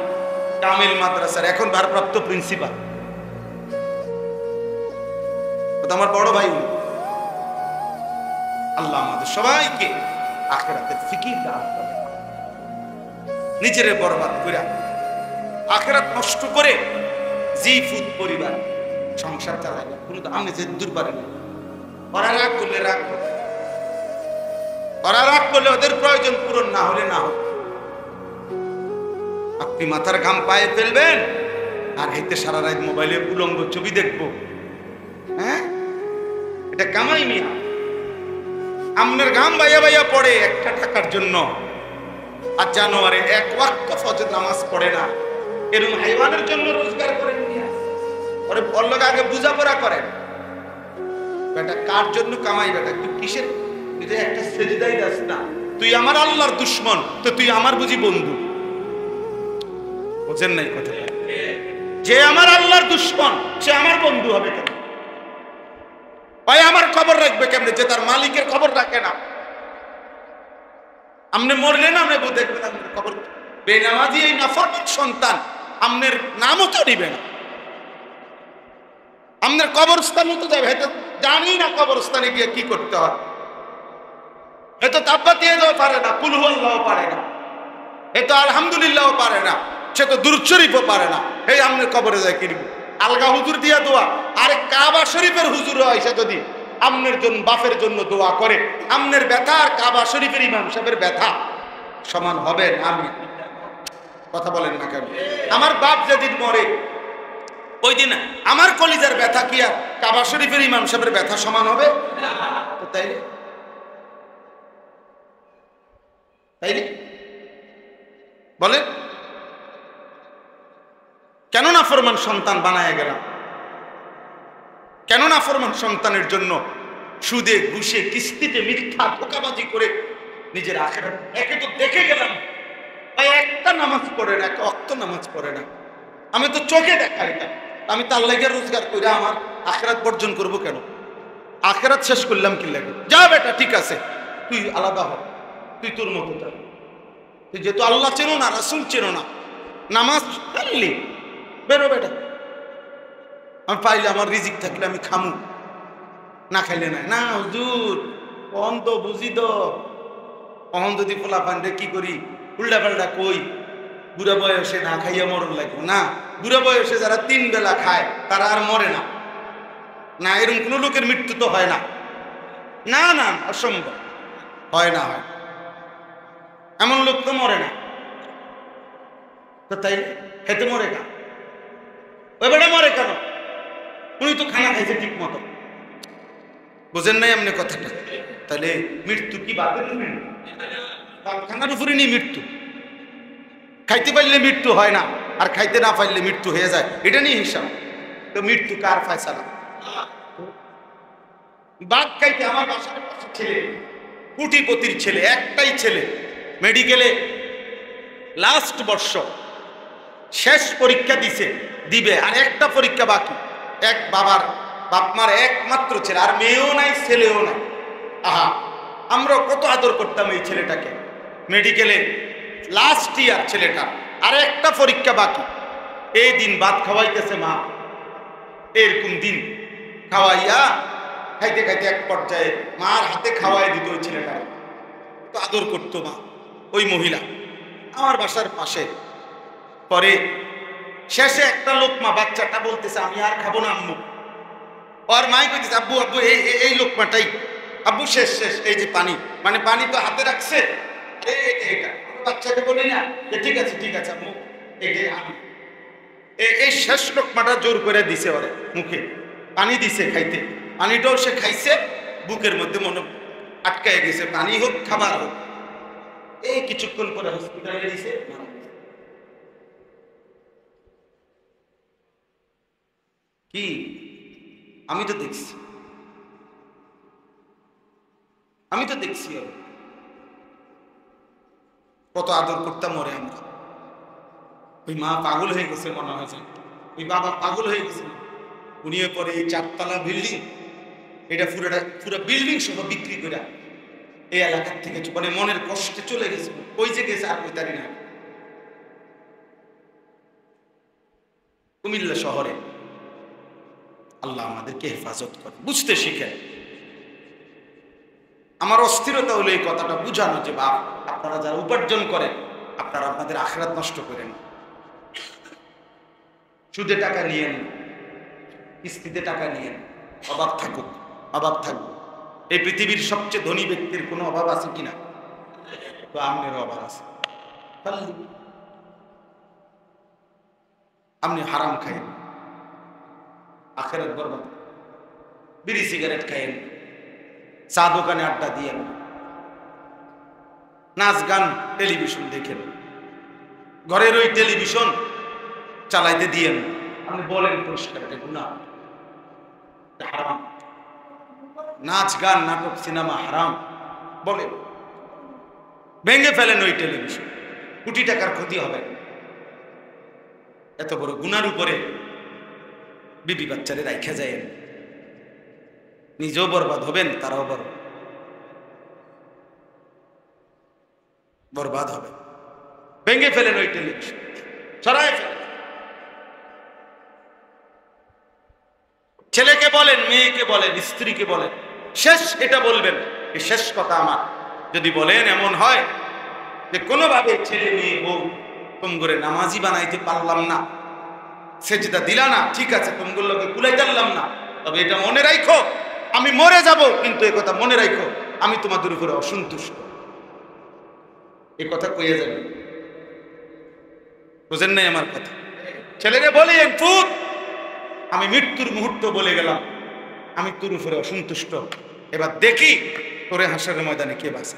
কামিল মাদ্রাসার এখন ভারপ্রাপ্ত প্রিন্সিপাল, আমার বড় ভাই। আল্লাহ আমাদের সবাইকে আখিরাতের ফিকির দান করেন। নিজের বরবাদ করে আখিরাত নষ্ট করে জিফুত পরিবার সংসার চালায় না, কোনো আমি যে দূর পারে না। ওরা রাগ করলে রাগ করে, ওরা রাগ করলে ওদের প্রয়োজন পূরণ না হলে না হোক। আপনি মাথার ঘাম পায়ে ফেলবেন আর হেঁটে সারা রাত মোবাইলে উলঙ্গ ছবি দেখবো, হ্যাঁ এটা কামাই মিয়া। আপনার ঘাম বাইয়া বাইয়া পড়ে একটা টাকার জন্য, আর জানুয়ারে 1 ওয়াক্ত ফজর নামাজ পড়ে না, এরকম হাইওয়ানের জন্য রোজগার করেন মিয়া। ওরে বললোকে আগে বুঝাপড়া করেন, বেটা কার জন্য কামাই, বেটা তুই কিসের, তুই একটা সেজদাই দাস না, তুই আমার আল্লাহর দুশ্মন, তো তুই আমার বুঝি বন্ধু? বুঝেন নাই কথা? যে আমার আল্লাহর দুশ্মন সে আমার বন্ধু হবে কেন? ভাই আমার খবর রাখবে কেমনে যে তার মালিকের খবর রাখে না? আপনি মরলেন আপনি দেখবেন আপনার খবর, বেনামাজি এই নাফরমান সন্তান আপনার নামও তো নিবে না, আপনার কবরস্থানও তো যাবে, হয়তো জানি না কবরস্থানে গিয়ে কি করতে হয়, হয়তো তাব্বা দিয়ে দেওয়া পারে না, কুল হুয়াল্লাহও পারে না, হয়তো আলহামদুলিল্লাহও পারে না, সে তো দুরূদ শরীফও পারে না, এই আপনার কবরে যায় কিনবো আলগা হুজুর দিয়া দোয়া। আরে কাবা শরীফের হুজুর এসে যদি আমনের জন্য বাপের জন্য দোয়া করে, আমনের ব্যথা আর কাবা শরীফের ইমাম সাহেবের ব্যথা সমান হবে না? আমি কথা বলেন না কেন? আমার বাপ যেদিন মরে ওই দিন আমার কলিজার ব্যথা কি আর কাবা শরীফের ইমাম সাহেবের ব্যথা সমান হবে? তাই তাই না? বলেন কেন নাফরমান সন্তান বানায় গেলাম? কেন নাফরমান সন্তানের জন্য সুদে ঘুষে কিস্তিতে মিথ্যা ধোঁকাবাজি করে নিজের আখিরাত? একে তো দেখে গেলাম ভাই একটা নামাজ পড়ে না, একটা ওয়াক্ত নামাজ পড়ে না, আমি তো চোখে দেখা এটা, আমি তার লাগে রোজগার করে আমার আখিরাত বর্জন করব কেন? আখিরাত শেষ করলাম কি লাগে? যা বেটা ঠিক আছে, তুই আলাদা হ, তুই তোর মতো যা, তুই যেহেতু আল্লাহ চেনো না, রাসূল চেনো না, নামাজ পড়লি বেরো বেটা। আমি পাইলে আমার রিজিক থাকলে আমি খামু, না খাইলে নাই। না হুজুর অহন তো বুঝি তো, অহন যদি পোলা পান্ডে কি করি উল্টা পাল্টা কই, বুড়া বয়সে না খাইয়া মরণ লাগবে না। বুড়া বয়সে যারা 3 বেলা খায় তারা আর মরে না। না এরকম কোনো লোকের মৃত্যু তো হয় না, না না অসম্ভব, হয় না, হয় এমন লোক তো মরে না। তো তাই খেতে মরে কেন? ওই বেটা মরে কেন? উনি তো খানা খাইছে ঠিক মতো, বুঝেন নাই এমনি কথাটা? তাহলে মৃত্যু কি বাতের খানার উপরে নেই মৃত্যু? খাইতে পারলে মৃত্যু হয় না, আর খাইতে না পারলে মৃত্যু হয়ে যায়, এটা নিয়ে হিসাব। তো মৃত্যু কার ফয়সালা? বাঘ খাইতে আমার বাসার ছেলে, কোটিপতির ছেলে, একটাই ছেলে, মেডিকেলে লাস্ট বর্ষ, শেষ পরীক্ষা দিবে, আর একটা পরীক্ষা বাকি। এক বাবার বাপমার একমাত্র ছেলে, আর মেয়েও নাই ছেলেও নাই। আহা, আমরা কত আদর করতাম এই ছেলেটাকে। মেডিকেলে লাস্ট ইয়ার ছেলেটা, আর একটা পরীক্ষা বাকি। এই দিন ভাত খাওয়াইতেছে মা, এরকম দিন খাওয়াইয়া খাইতে খাইতে এক পর্যায়ে মার হাতে খাওয়াই দিত ওই ছেলেটা, তো আদর করতো মা। ওই মহিলা আমার বাসার পাশে। পরে শেষে একটা লোকমা, বাচ্চাটা বলতেছে আমি আর খাবো না আম্মু। ওর মাই কইতেছে আব্বু আব্বু এই লোকমাটাই আব্বু, শেষ শেষ, এই যে পানি, মানে পানি তো হাতে রাখছে, এটা বাচ্চাকে বলি না যে ঠিক আছে ঠিক আছে আম্মু, এই শেষ লোকমাটা জোর করে দিছে ওরে মুখে, পানি দিছে খাইতে, পানিটাও সে খাইছে, বুকের মধ্যে মনে আটকায় গেছে, পানি হোক খাবার হোক। এই কিছুক্ষণ পরে হসপিটালে দিছে। কি আমি তো দেখছি, আমি তো দেখছি কত আদর করতাম ওরে আমরা। ওই মা পাগল হয়ে গেছে মনে হয়, ওই বাবা পাগল হয়ে গেছে। উনিও পরে এই 4 তলা বিল্ডিং, এটা পুরো বিল্ডিং সহ বিক্রি করে এই এলাকার থেকে মানে মনের কষ্টে চলে গেছে। ওই যে গেছে আর ওই তারি না, কুমিল্লা শহরে। আল্লাহ আমাদেরকে হেফাজত করে, বুঝতে শিখে। আমার অস্থিরতা হলো এই কথাটা বুঝানো যে বাপ, আপনারা যারা উপার্জন করেন আপনারা আপনাদের আখিরাত নষ্ট করেন। সুদে টাকা নিয়েন, কিস্তিতে টাকা নিয়েন, অভাব থাকুক, অভাব থাকবে। এই পৃথিবীর সবচেয়ে ধনী ব্যক্তির কোনো অভাব আছে কিনা? তো আপনার অভাব আছে। আপনি হারাম খাইেন, আখিরাত বরবাদ। বিড়ি সিগারেট খাইেন, চা দোকানে আড্ডা দিয়েন, নাচ গান টেলিভিশন দেখেন, ঘরের ওই টেলিভিশন চালাইতে দিয়েন। আপনি বলেন পরিষ্কার গুনাহ, হারাম। নাচ গান নাটক সিনেমা হারাম বলেন, ভেঙে ফেলেন ওই টেলিভিশন, কোটি টাকার ক্ষতি হবে। এত বড় গুনার উপরে বিবি বাচ্চারে রাইখা যায়, নিজেও বরবাদ হবেন, তারাও বরবাদ হবে। ভেঙে ফেলেন ওই টেলিভিশন, সরাই ফেলেন। ছেলেকে বলেন, মেয়েকে বলেন, স্ত্রীকে বলেন, শেষ এটা বলবেন, এই শেষ কথা আমার। যদি বলেন এমন হয় যে কোনোভাবে ছেলে মেয়ে বউ তোমগরে নামাজি বানাইতে পারলাম না, সেজদা দিলা না, ঠিক আছে তোমগুলোর লোকে কুলাই জানলাম না, তবে এটা মনে রাখো আমি মরে যাব, কিন্তু এই কথা মনে রাখো আমি তোমাদের উপরে অসন্তুষ্ট। এই কথা কইয়া যাবেন, বুঝেন নাই আমার কথা? ছেলেকে বলি ফুট, আমি মৃত্যুর মুহূর্ত বলে গেলাম আমি তোর উপরে অসন্তুষ্ট, এবার দেখি তোরে হাসরের ময়দানে কে বাঁচে।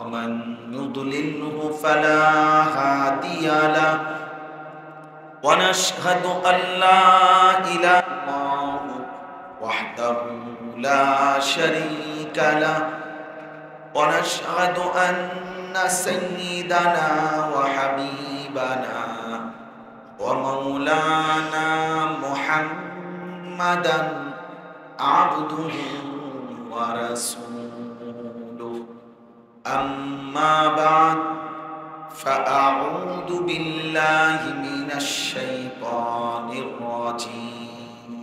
ومن يضلله فلا هادي له ونشهد أن لا إله إلا الله وحده لا شريك له ونشهد أن سيدنا وحبيبنا ومولانا محمدا عبده ورسوله أما بعد فأعوذ بالله من الشيطان الرجيم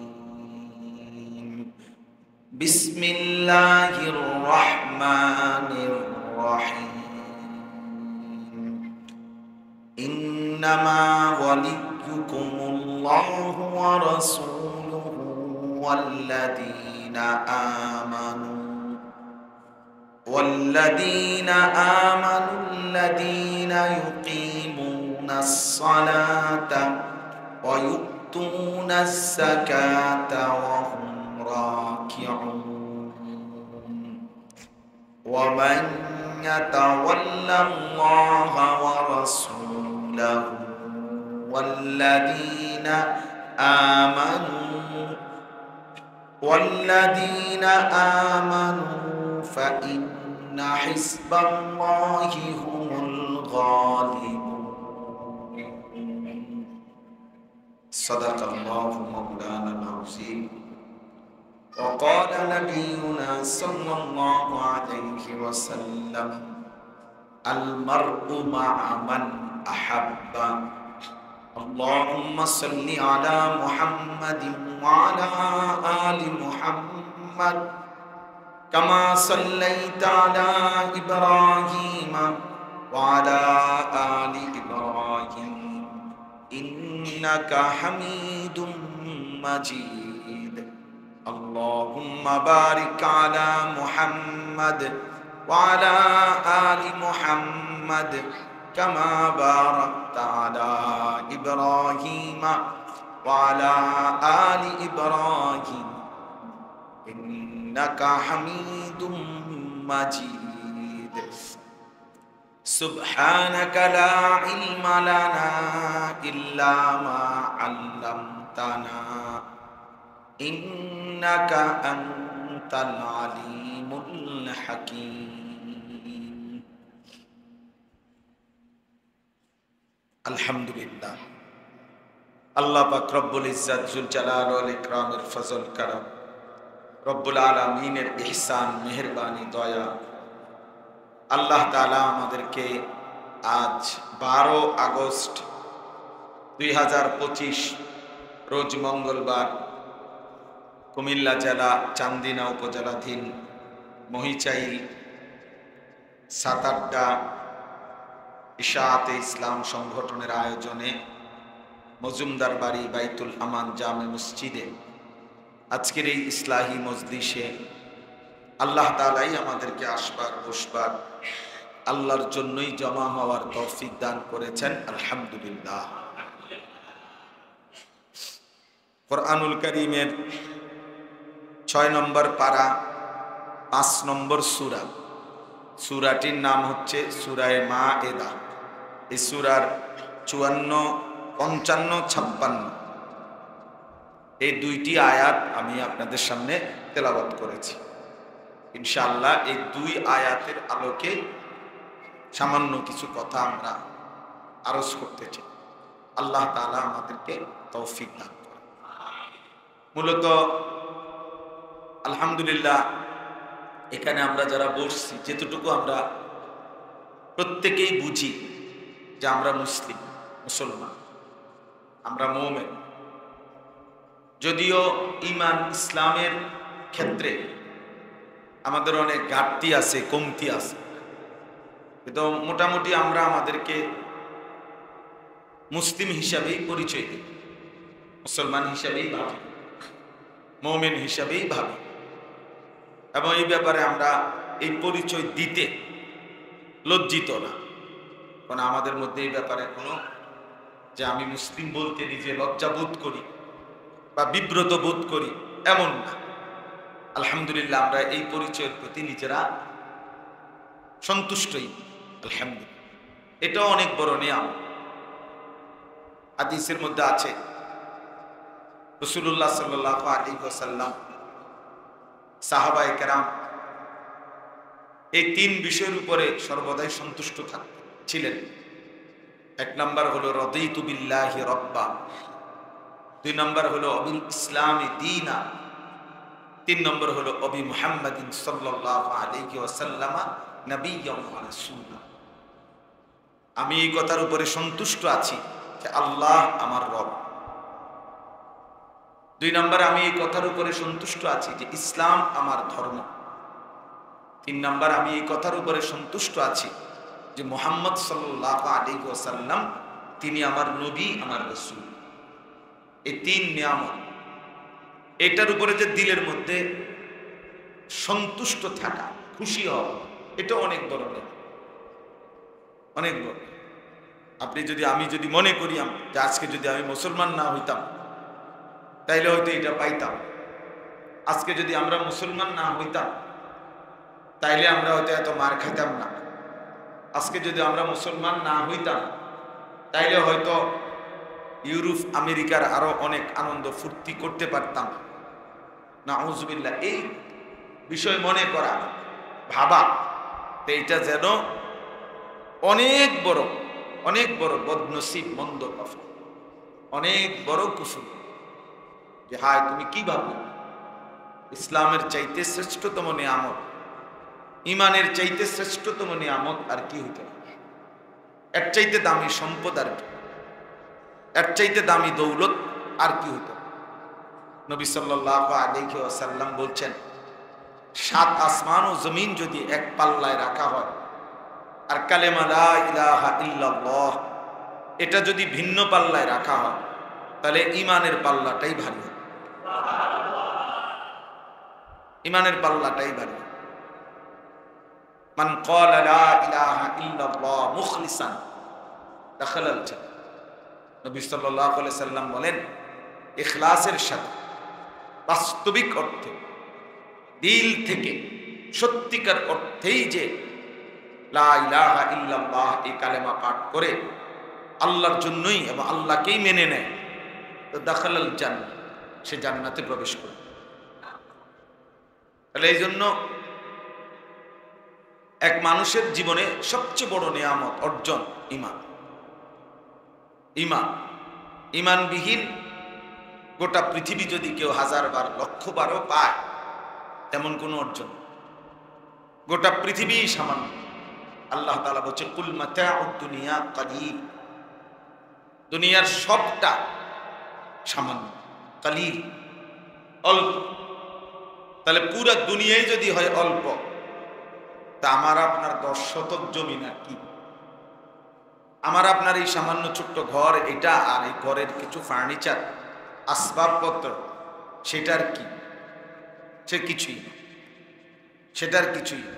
بسم الله الرحمن الرحيم إنما وليكم الله ورسوله والذين آمنوا الذين يقيمون الصلاة ويؤتون الزكاة وهم راكعون ومن يتول الله ورسوله والذين آمنوا فإن حزب الله هم الغالبون صدق الله مولانا العظيم وقال نبينا صلى الله عليه وسلم المرء مع من أحب اللهم صل على محمد وعلى آل محمد كما صليت على إبراهيم وعلى آل إبراهيم إنك حميد مجيد اللهم بارك على محمد وعلى آل محمد كما باركت على إبراهيم وعلى آل إبراهيم إنك حميد مجيد سبحانك لا علم لنا إلا ما علمتنا إنك أنت العليم الحكيم الحمد لله الله পাক রব্বুল ইজ্জত জুল জালাল ওয়াল ইকরামের ফজল করম রব্বুল আলামিনের ইহসান মেহেরবানি দয়া আল্লাহ তাআলা আমাদেরকে আজ 12 আগস্ট 2025 রোজ মঙ্গলবার কুমিল্লা জেলা চান্দিনা উপজেলাধীন মহিচাইল 7-8 ইশাআতে ইসলাম সংগঠনের আয়োজনে মজুমদার বাড়ি বাইতুল আমান জামে মসজিদে আজকের এই ইসলাহি মজলিসে আল্লাহ তাআলাই আমাদেরকে আসবার বসবার আল্লাহর জন্যই জমা হওয়ার তৌফিক দান করেছেন আলহামদুলিল্লাহ কোরআনুল কারীমের 6 নম্বর পারা 5 নম্বর সূরা সূরাটির নাম হচ্ছে সূরা মায়েদা এই সূরার 54 55 56 এই দুইটি আয়াত আমি আপনাদের সামনে তেলাওয়াত করেছি ইনশাআল্লাহ এই দুই আয়াতের আলোকে সামান্য কিছু কথা আমরা আরজ করতে চাই আল্লাহ তাআলা আমাদেরকে তৌফিক দান করেন মূলত আলহামদুলিল্লাহ এখানে আমরা যারা বসছি যেতটুকু আমরা প্রত্যেকেই বুঝি যে আমরা মুসলমান আমরা মুমিন যদিও ঈমান ইসলামের ক্ষেত্রে আমাদের অনেক ঘাটতি আছে কমতি আছে কিন্তু মোটামুটি আমরা আমাদেরকে মুসলিম হিসাবেই পরিচয় দিই মুসলমান হিসাবেই ভাবি মুমিন হিসাবেই ভাবি এবং এই ব্যাপারে আমরা এই পরিচয় দিতে লজ্জিত না কারণ আমাদের মধ্যে এই ব্যাপারে কোনো যে আমি মুসলিম বলতে নিজে লজ্জা বোধ করি বা বিব্রত বোধ করি এমন না আলহামদুলিল্লাহ আমরা এই পরিচয়ের প্রতি নিজেরা সন্তুষ্টই, আলহামদুলিল্লাহ, এটাও অনেক বড় নিয়ামত। হাদিসের মধ্যে আছে রাসূলুল্লাহ সাল্লাল্লাহু আলাইহি ওয়াসাল্লাম, সাহাবায়ে কেরাম এই তিন বিষয়ের উপরে সর্বদাই সন্তুষ্ট ছিলেন। এক নাম্বার হলো রাদিতু বিল্লাহি রাব্বা, দুই নাম্বার হলো অবিল ইসলামি দীনা, তিন নম্বর হলো অবি মুহাম্মাদিন সাল্লাল্লাহু আলাইহি ওয়াসাল্লাম নবিয়্যান ওয়া রাসূলা। আমি এই কথার উপরে সন্তুষ্ট আছি যে আল্লাহ আমার রব। দুই নম্বরে আমি এই কথার উপরে সন্তুষ্ট আছি যে ইসলাম আমার ধর্ম। তিন নম্বর আমি এই কথার উপরে সন্তুষ্ট আছি যে মুহাম্মদ সাল্লাল্লাহু আলাইহি ওয়াসাল্লাম তিনি আমার নবী, আমার রাসূল। এই তিন নিয়ামত, এটার উপরে যে দিলের মধ্যে সন্তুষ্ট থাকা, খুশি হওয়া, এটা অনেক বড়, অনেক বড়। আপনি যদি, আমি যদি মনে করি যে আজকে যদি আমি মুসলমান না হইতাম তাইলে হয়তো এটা পাইতাম, আজকে যদি আমরা মুসলমান না হইতাম তাইলে আমরা হয়তো এত মার খাইতাম না, আজকে যদি আমরা মুসলমান না হইতাম তাইলে হয়তো ইউরোপ আমেরিকার আরো অনেক আনন্দ ফুর্তি করতে পারতাম। নাউজুবিল্লাহ, এই বিষয় মনে করা, ভাবা, এইটা যেন অনেক বড়, অনেক বড় বদনসিব, মন্দ কথা, অনেক বড় কুফর। যে হায়, তুমি কি ভাবো ইসলামের চাইতে শ্রেষ্ঠতম নিয়ামত, ইমানের চাইতে শ্রেষ্ঠতম নিয়ামত আর কি হইতে পারে? এর চাইতে দামি সম্পদ আর কি, এর চাইতে দামি দৌলত আর কি হইতে পারে? নবী সাল্লাল্লাহু আলাইহি ওয়াসাল্লাম বলছেন, সাত আসমান ও জমিন যদি এক পাল্লায় রাখা হয় আর কালেমা লা ইলাহা ইল্লাল্লাহ এটা যদি ভিন্ন পাল্লায় রাখা হয় তাহলে ইমানের পাল্লাটাই ভারী হবে, ইমানের পাল্লাটাই ভারী। মান ক্বালা লা ইলাহা ইল্লাল্লাহ মুখলিসান দাখালাল জান্নাহ। নবী সাল্লাল্লাহু আলাইহি ওয়াসাল্লাম বলেন, ইখলাসের সাথে, বাস্তবিক অর্থে, দিল থেকে, সত্যিকার অর্থেই যে লা ইলাহা ইল্লাল্লাহ এই কালেমা পাঠ করে আল্লাহর জন্যই এবং আল্লাহকেই মেনে নেয়, তো দাখালাল জান্নাহ, সে জান্নাতে প্রবেশ করে। তাহলে এই জন্য এক মানুষের জীবনে সবচেয়ে বড় নিয়ামত অর্জন ঈমান। ঈমান, ঈমানবিহীন গোটা পৃথিবী যদি কেউ 1000 বার, 1,000,000 বারও পায়, তেমন কোনো অর্জন, গোটা পৃথিবী সামান্য। আল্লাহ তাআলা বলছে, কুল মাতাউদ দুনিয়া কালিল, দুনিয়ার সবটা সামান্য, কালিল, অল্প। তাহলে পুরো দুনিয়ায় যদি হয় অল্প, তা আমার আপনার 10 শতক জমি না কি? আমার আপনার এই সামান্য ছোট্ট ঘর, এটা আর এই ঘরের কিছু ফার্নিচার, আসবাবপত্র, সেটার কি? সে কিছুই না, সেটার কিছুই না।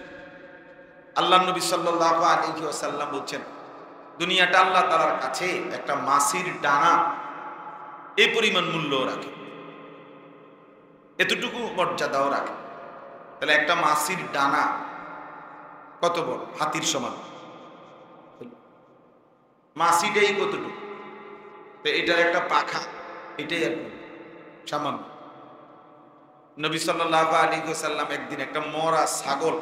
আল্লাহ নবী সাল্লাল্লাহু আলাইহি ওয়াসাল্লাম বলছেন, দুনিয়াটা আল্লাহ তাআলার কাছে একটা মাছির ডানা এই পরিমাণ মূল্য রাখে, এতটুকু মর্যাদাও রাখে। তাহলে একটা মাছির ডানা কত বড়? হাতির সমান। মাছিটাই কতটুকু? তো এটার একটা পাখা, এটাই আর সামান্য। নবী সাল্লাল্লাহু আলাইহি ওয়াসাল্লাম একদিন একটা মরা ছাগল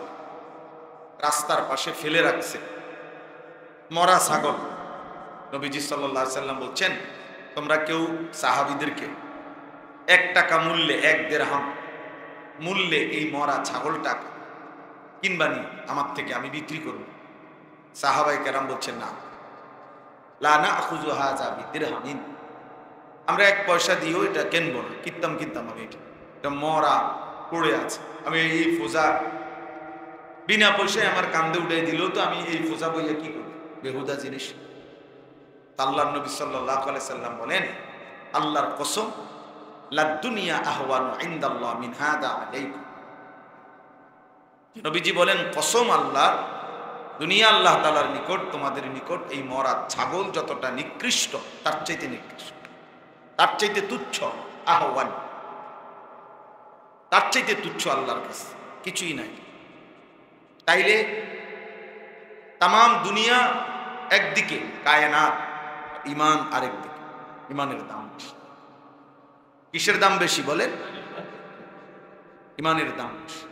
রাস্তার পাশে ফেলে রাখছে, মরা ছাগল। নবীজি সাল্লাল্লাহু আলাইহি ওয়াসাল্লাম বলছেন, তোমরা কেউ সাহাবীদেরকে 1 টাকা মূল্যে, 1 দিরহাম মূল্যে এই মরা ছাগলটা কিনবানি আমার থেকে, আমি বিক্রি করব। সাহাবায়ে কেরাম বলছেন, না, লা নাখুযু হাযা বিদিরহামিন, আমরা 1 পয়সা দিয়েও এটা কিনবো না, কিনতাম আমি এটা মরা পড়ে আছে, আমি এই ফোজা বিনা পয়সায় আমার কান্দে উঠাই দিলেও তো আমি এই ফোজা বইয়া কি করব? বেহুদা জিনিস। আল্লাহর নবী সাল্লাল্লাহু আলাইহি সাল্লাম বলেন, আল্লাহর কসম, লাদ দুনিয়া আহওয়ানু ইনদাল্লাহ মিন হাদা আলাইকুম। নবীজি বলেন, কসম আল্লাহর, দুনিয়া আল্লাহ তাআলার নিকট, তোমাদের নিকট এই মরা ছাগল যতটা নিকৃষ্ট, তার চাইতে নিকৃষ্ট, তার চাইতে তুচ্ছ, আহওয়ান, তার চাইতে তুচ্ছ আল্লাহর কাছে কিছুই নাই। তাইলে তাম দুনিয়া একদিকে, কায়নাত, ইমান আরেকদিকে। ইমানের দাম বেশি। কিসের দাম বেশি বলেন? ইমানের দাম বেশি।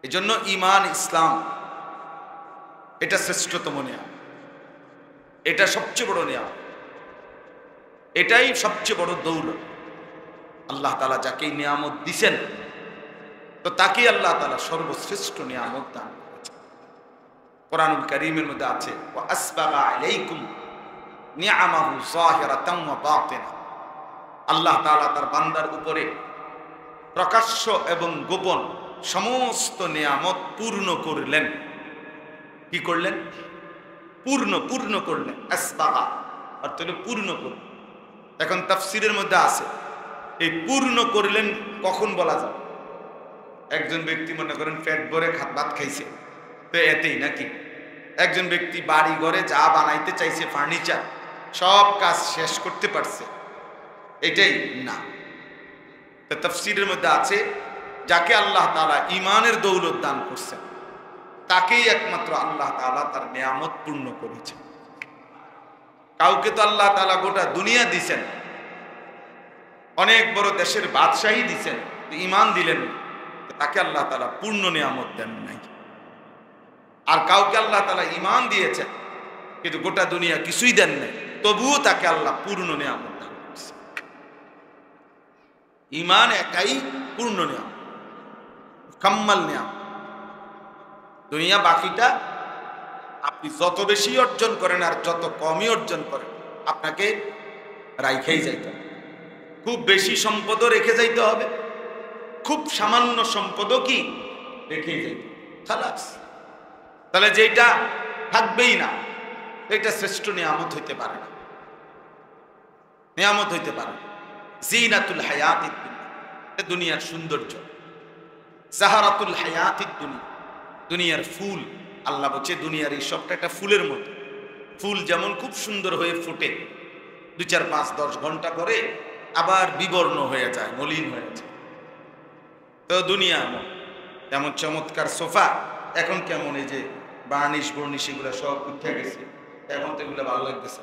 এজন্য ইমান, ইসলাম এটা শ্রেষ্ঠতম নিয়ামত, এটা সবচেয়ে বড় নিয়ামত, এটাই সবচেয়ে বড় দৌলত। আল্লাহ তাআলা যাকে নিয়ামত দিছেন, তো তাকে আল্লাহ তাআলা সর্বশ্রেষ্ঠ নিয়ামত দান করেছেন। কোরআনুল কারীমের মধ্যে আছে, ওয়া আসবাগা আলাইকুম নিআমাহু যাহিরাতাম ওয়া বাতিনা। আল্লাহ তাআলা তার বান্দার উপরে প্রকাশ্য এবং গোপন সমস্ত নিয়ামত পূর্ণ করলেন। কি করলেন? পূর্ণ করলেন। আসবাগা অর্থাৎ পূর্ণ করলেন। এখন তাফসীরের মধ্যে আছে এই পূর্ণ করলেন কখন বলা যায়? একজন ব্যক্তি মনে করেন পেট ভরে ভাত খাইছে, তো এতেই নাকি? একজন ব্যক্তি বাড়ি ঘরে যা বানাইতে চাইছে, ফার্নিচার, সব কাজ শেষ করতে পারছে, এটাই না। তো তাফসীরের মধ্যে আছে যাকে আল্লাহ তাআলা ঈমানের দৌলত দান করছেন, তাকেই একমাত্র আল্লাহ তাআলা তার নিয়ামত পূর্ণ করেছেন। কাউকে তো আল্লাহ তাআলা গোটা দুনিয়া দিছেন, অনেক বড় দেশের বাদশাহী দিছেন, ঈমান দিলেন, তাকে আল্লাহ তাআলা পূর্ণ নিয়ামত দেন নাই। আর কাউকে আল্লাহ তাআলা ঈমান দিয়েছেন কিন্তু গোটা দুনিয়া কিছুই দেন নাই, তবুও তাকে আল্লাহ পূর্ণ নিয়ামত দান করেছেন। ঈমান একাই পূর্ণ নিয়ামত, মুকাম্মাল নিয়ামত। দুনিয়া বাকিটা আপনি যত বেশি অর্জন করেন আর যত কমই অর্জন করেন, আপনাকে রাইখেই যাইতে হবে। খুব বেশি সম্পদও রেখে যাইতে হবে, খুব সামান্য সম্পদও কি রেখেই যাইতে খালাস। তাহলে যেটা থাকবেই না, এটা শ্রেষ্ঠ নিয়ামত হইতে পারে না, নিয়ামত হইতে পারে না। জিনাতুল হায়াতিদ দুনিয়া, দুনিয়ার সৌন্দর্য। জাহারাতুল হায়াতিদ দুনিয়া, দুনিয়ার ফুল। আল্লাহ বলছে দুনিয়ার এই সবটা একটা ফুলের মতো। ফুল যেমন খুব সুন্দর হয়ে ফুটে, 2, 4, 5, 10 ঘন্টা পরে আবার বিবর্ণ হয়ে যায়, মলিন হয়ে যায়। তো দুনিয়া যেমন চমৎকার সোফা, এখন কেমন এই যে বার্নিশ বর্নিশ এগুলো সব উঠে গেছে, এখন তো এগুলো ভালো লাগতেছে।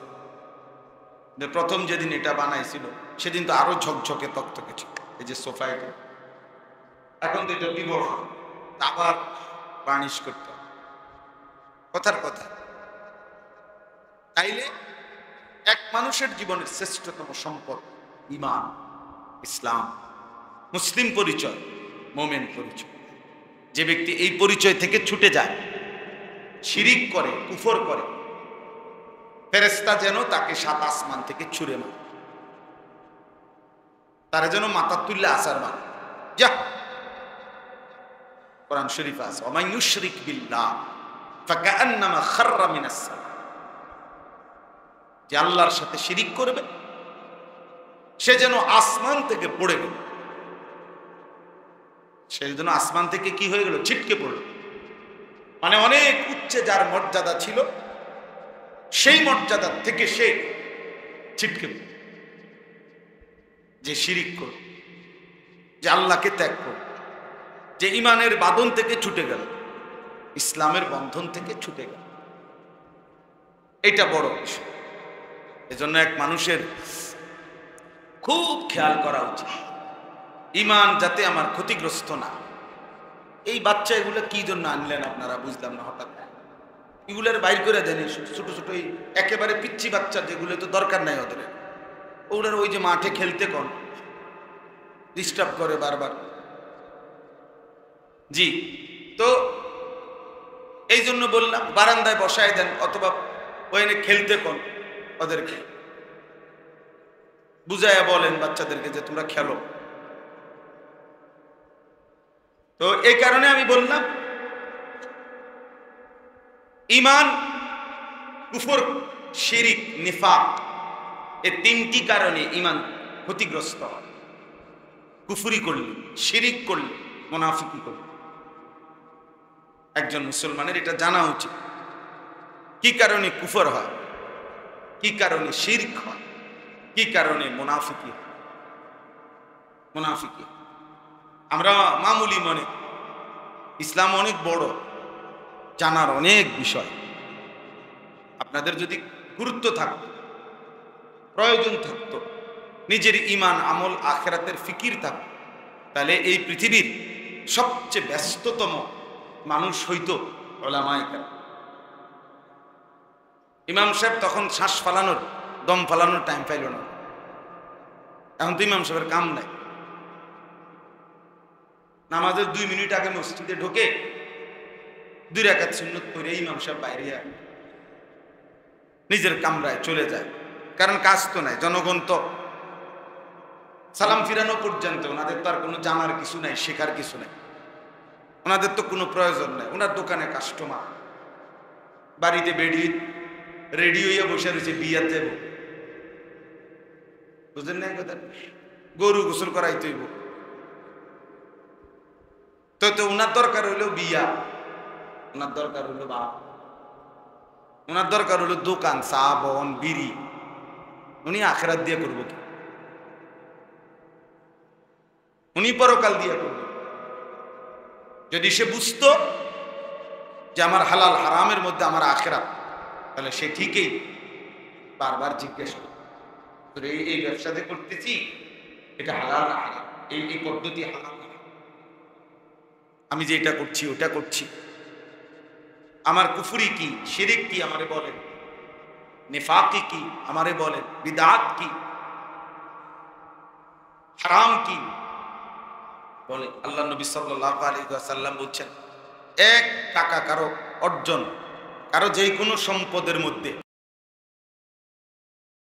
প্রথম যেদিন এটা বানাইছিল সেদিন তো আরো ঝকঝকে তকতকে ছিল এই যে সোফা, এটা এখন তো এটা বিবর্ণ, আবার বার্নিশ করতে হবে। কথার কথা। তাইলে এক মানুষের জীবনের শ্রেষ্ঠতম সম্পদ ঈমান, ইসলাম, মুসলিম পরিচয়, মুমিন পরিচয়। যে ব্যক্তি এই পরিচয় থেকে ছুটে যায়, শিরিক করে, কুফর করে, ফেরেশতা যেন তাকে 7 আসমান থেকে ছুঁড়ে মারে, তারা যেন মাথা তুললে আসার মারে। যা, কোরআন শরীফ আছে, ওয়া মান ইউশরিক বিল্লাহ ফাকান্নামা খাররা মিনাস সামা। যে আল্লাহর সাথে শিরিক করবে সে যেন আসমান থেকে পড়ে গেল, সে যেন আসমান থেকে কি হয়ে গেল, ছিটকে পড়ল। মানে অনেক উচ্চে যার মর্যাদা ছিল, সেই মর্যাদা থেকে সে ছিটকে পড়ল। যে শিরিক করল, যে আল্লাহকে ত্যাগ করল, যে ঈমানের বাঁধন থেকে ছুটে গেল, ইসলামের বন্ধন থেকে ছুটে গেল, এটা বড় বিষয়। এজন্য এক মানুষের খুব খেয়াল করা উচিত, ঈমান যাতে আমার ক্ষতিগ্রস্ত না। এই বাচ্চা এগুলো কি জন্য আনলেন আপনারা, বুঝলাম না। হঠাৎ এগুলোর বাইর করে দেন, ছোট ছোট এই একেবারে পিচ্ছি বাচ্চা যেগুলো তো দরকার নাই ওদের, ওগুলোর ওই যে মাঠে খেলতে কোন ডিস্টার্ব করে বারবার। জি, তো এই জন্য বললাম বারান্দায় বসায় দেন, অথবা ওইখানে খেলতে কোন, ওদেরকে বুঝাইয়া বলেন বাচ্চাদেরকে যে তোমরা খেলো। তো এই কারণে আমি বললাম ঈমান, কুফর, শিরিক, নিফাক, এই 3টি কারণে ঈমান ক্ষতিগ্রস্ত হয়। কুফরি করলে, শিরিক করলে, মুনাফিকি করলে একজন মুসলমানের এটা জানা উচিত কি কারণে কুফর হয়, কি কারণে শিরক হয়, কি কারণে মুনাফিকি। মুনাফিকি আমরা মামুলি মনে, ইসলাম অনেক বড়, জানার অনেক বিষয়। আপনাদের যদি গুরুত্ব থাকতো, প্রয়োজন থাকতো, নিজের ঈমান আমল আখিরাতের ফিকির থাকতো, তাহলে এই পৃথিবীর সবচেয়ে ব্যস্ততম মানুষ হইতো উলামায়ে কেরাম। ইমাম সাহেব তখন শ্বাস ফালানোর, দম ফালানোর টাইম পাইল না। এখন তো ইমাম সাহেবের কাম নাই। নামাজের 2 মিনিট আগে মসজিদে ঢোকে, 2 রাকাত সুন্নত পড়ে ইমাম সাহেব বাইরে নিজের কামরায় চলে যায়। কারণ কাজ তো নাই, জনগণ তো সালাম ফিরানো পর্যন্ত ওনাদের তো আর কোনো জানার কিছু নাই, শেখার কিছু নাই, ওনাদের তো কোনো প্রয়োজন নাই। ওনার দোকানে কাস্টমার, বাড়িতে বেডি রেডি হইয়া বসে রয়েছে, বিয়ার যাব, বুঝলেন না কথা? গরু গোসল করাইতেইব, তো ওনার দরকার হইলো বিয়া, ওনার দরকার হইলো বাপ, ওনার দরকার হইলো দোকান, চা বন বিড়ি। উনি আখেরাত দিয়ে করবো কি? উনি পরকাল দিয়ে করবে। যদি সে বুঝতো যে আমার হালাল হারামের মধ্যে আমার আখেরাত, তাহলে সে ঠিকই বারবার জিজ্ঞেস করবে, এই ব্যবসাতে করতেছি, এটা হালাল না হারাম, এই পদ্ধতি হালাল না, আমি যে এটা করছি ওটা করছি, আমার কুফরি কি, শিরিক কি আমারে বলেন, নিফাকি কি আমারে বলেন, বিদআত কি, হারাম কি বলে। আল্লাহ নবী সাল্লাল্লাহু আলাইহি ওয়াসাল্লাম বলছেন, 1 টাকা কারো অর্জন, কারো যে কোনো সম্পদের মধ্যে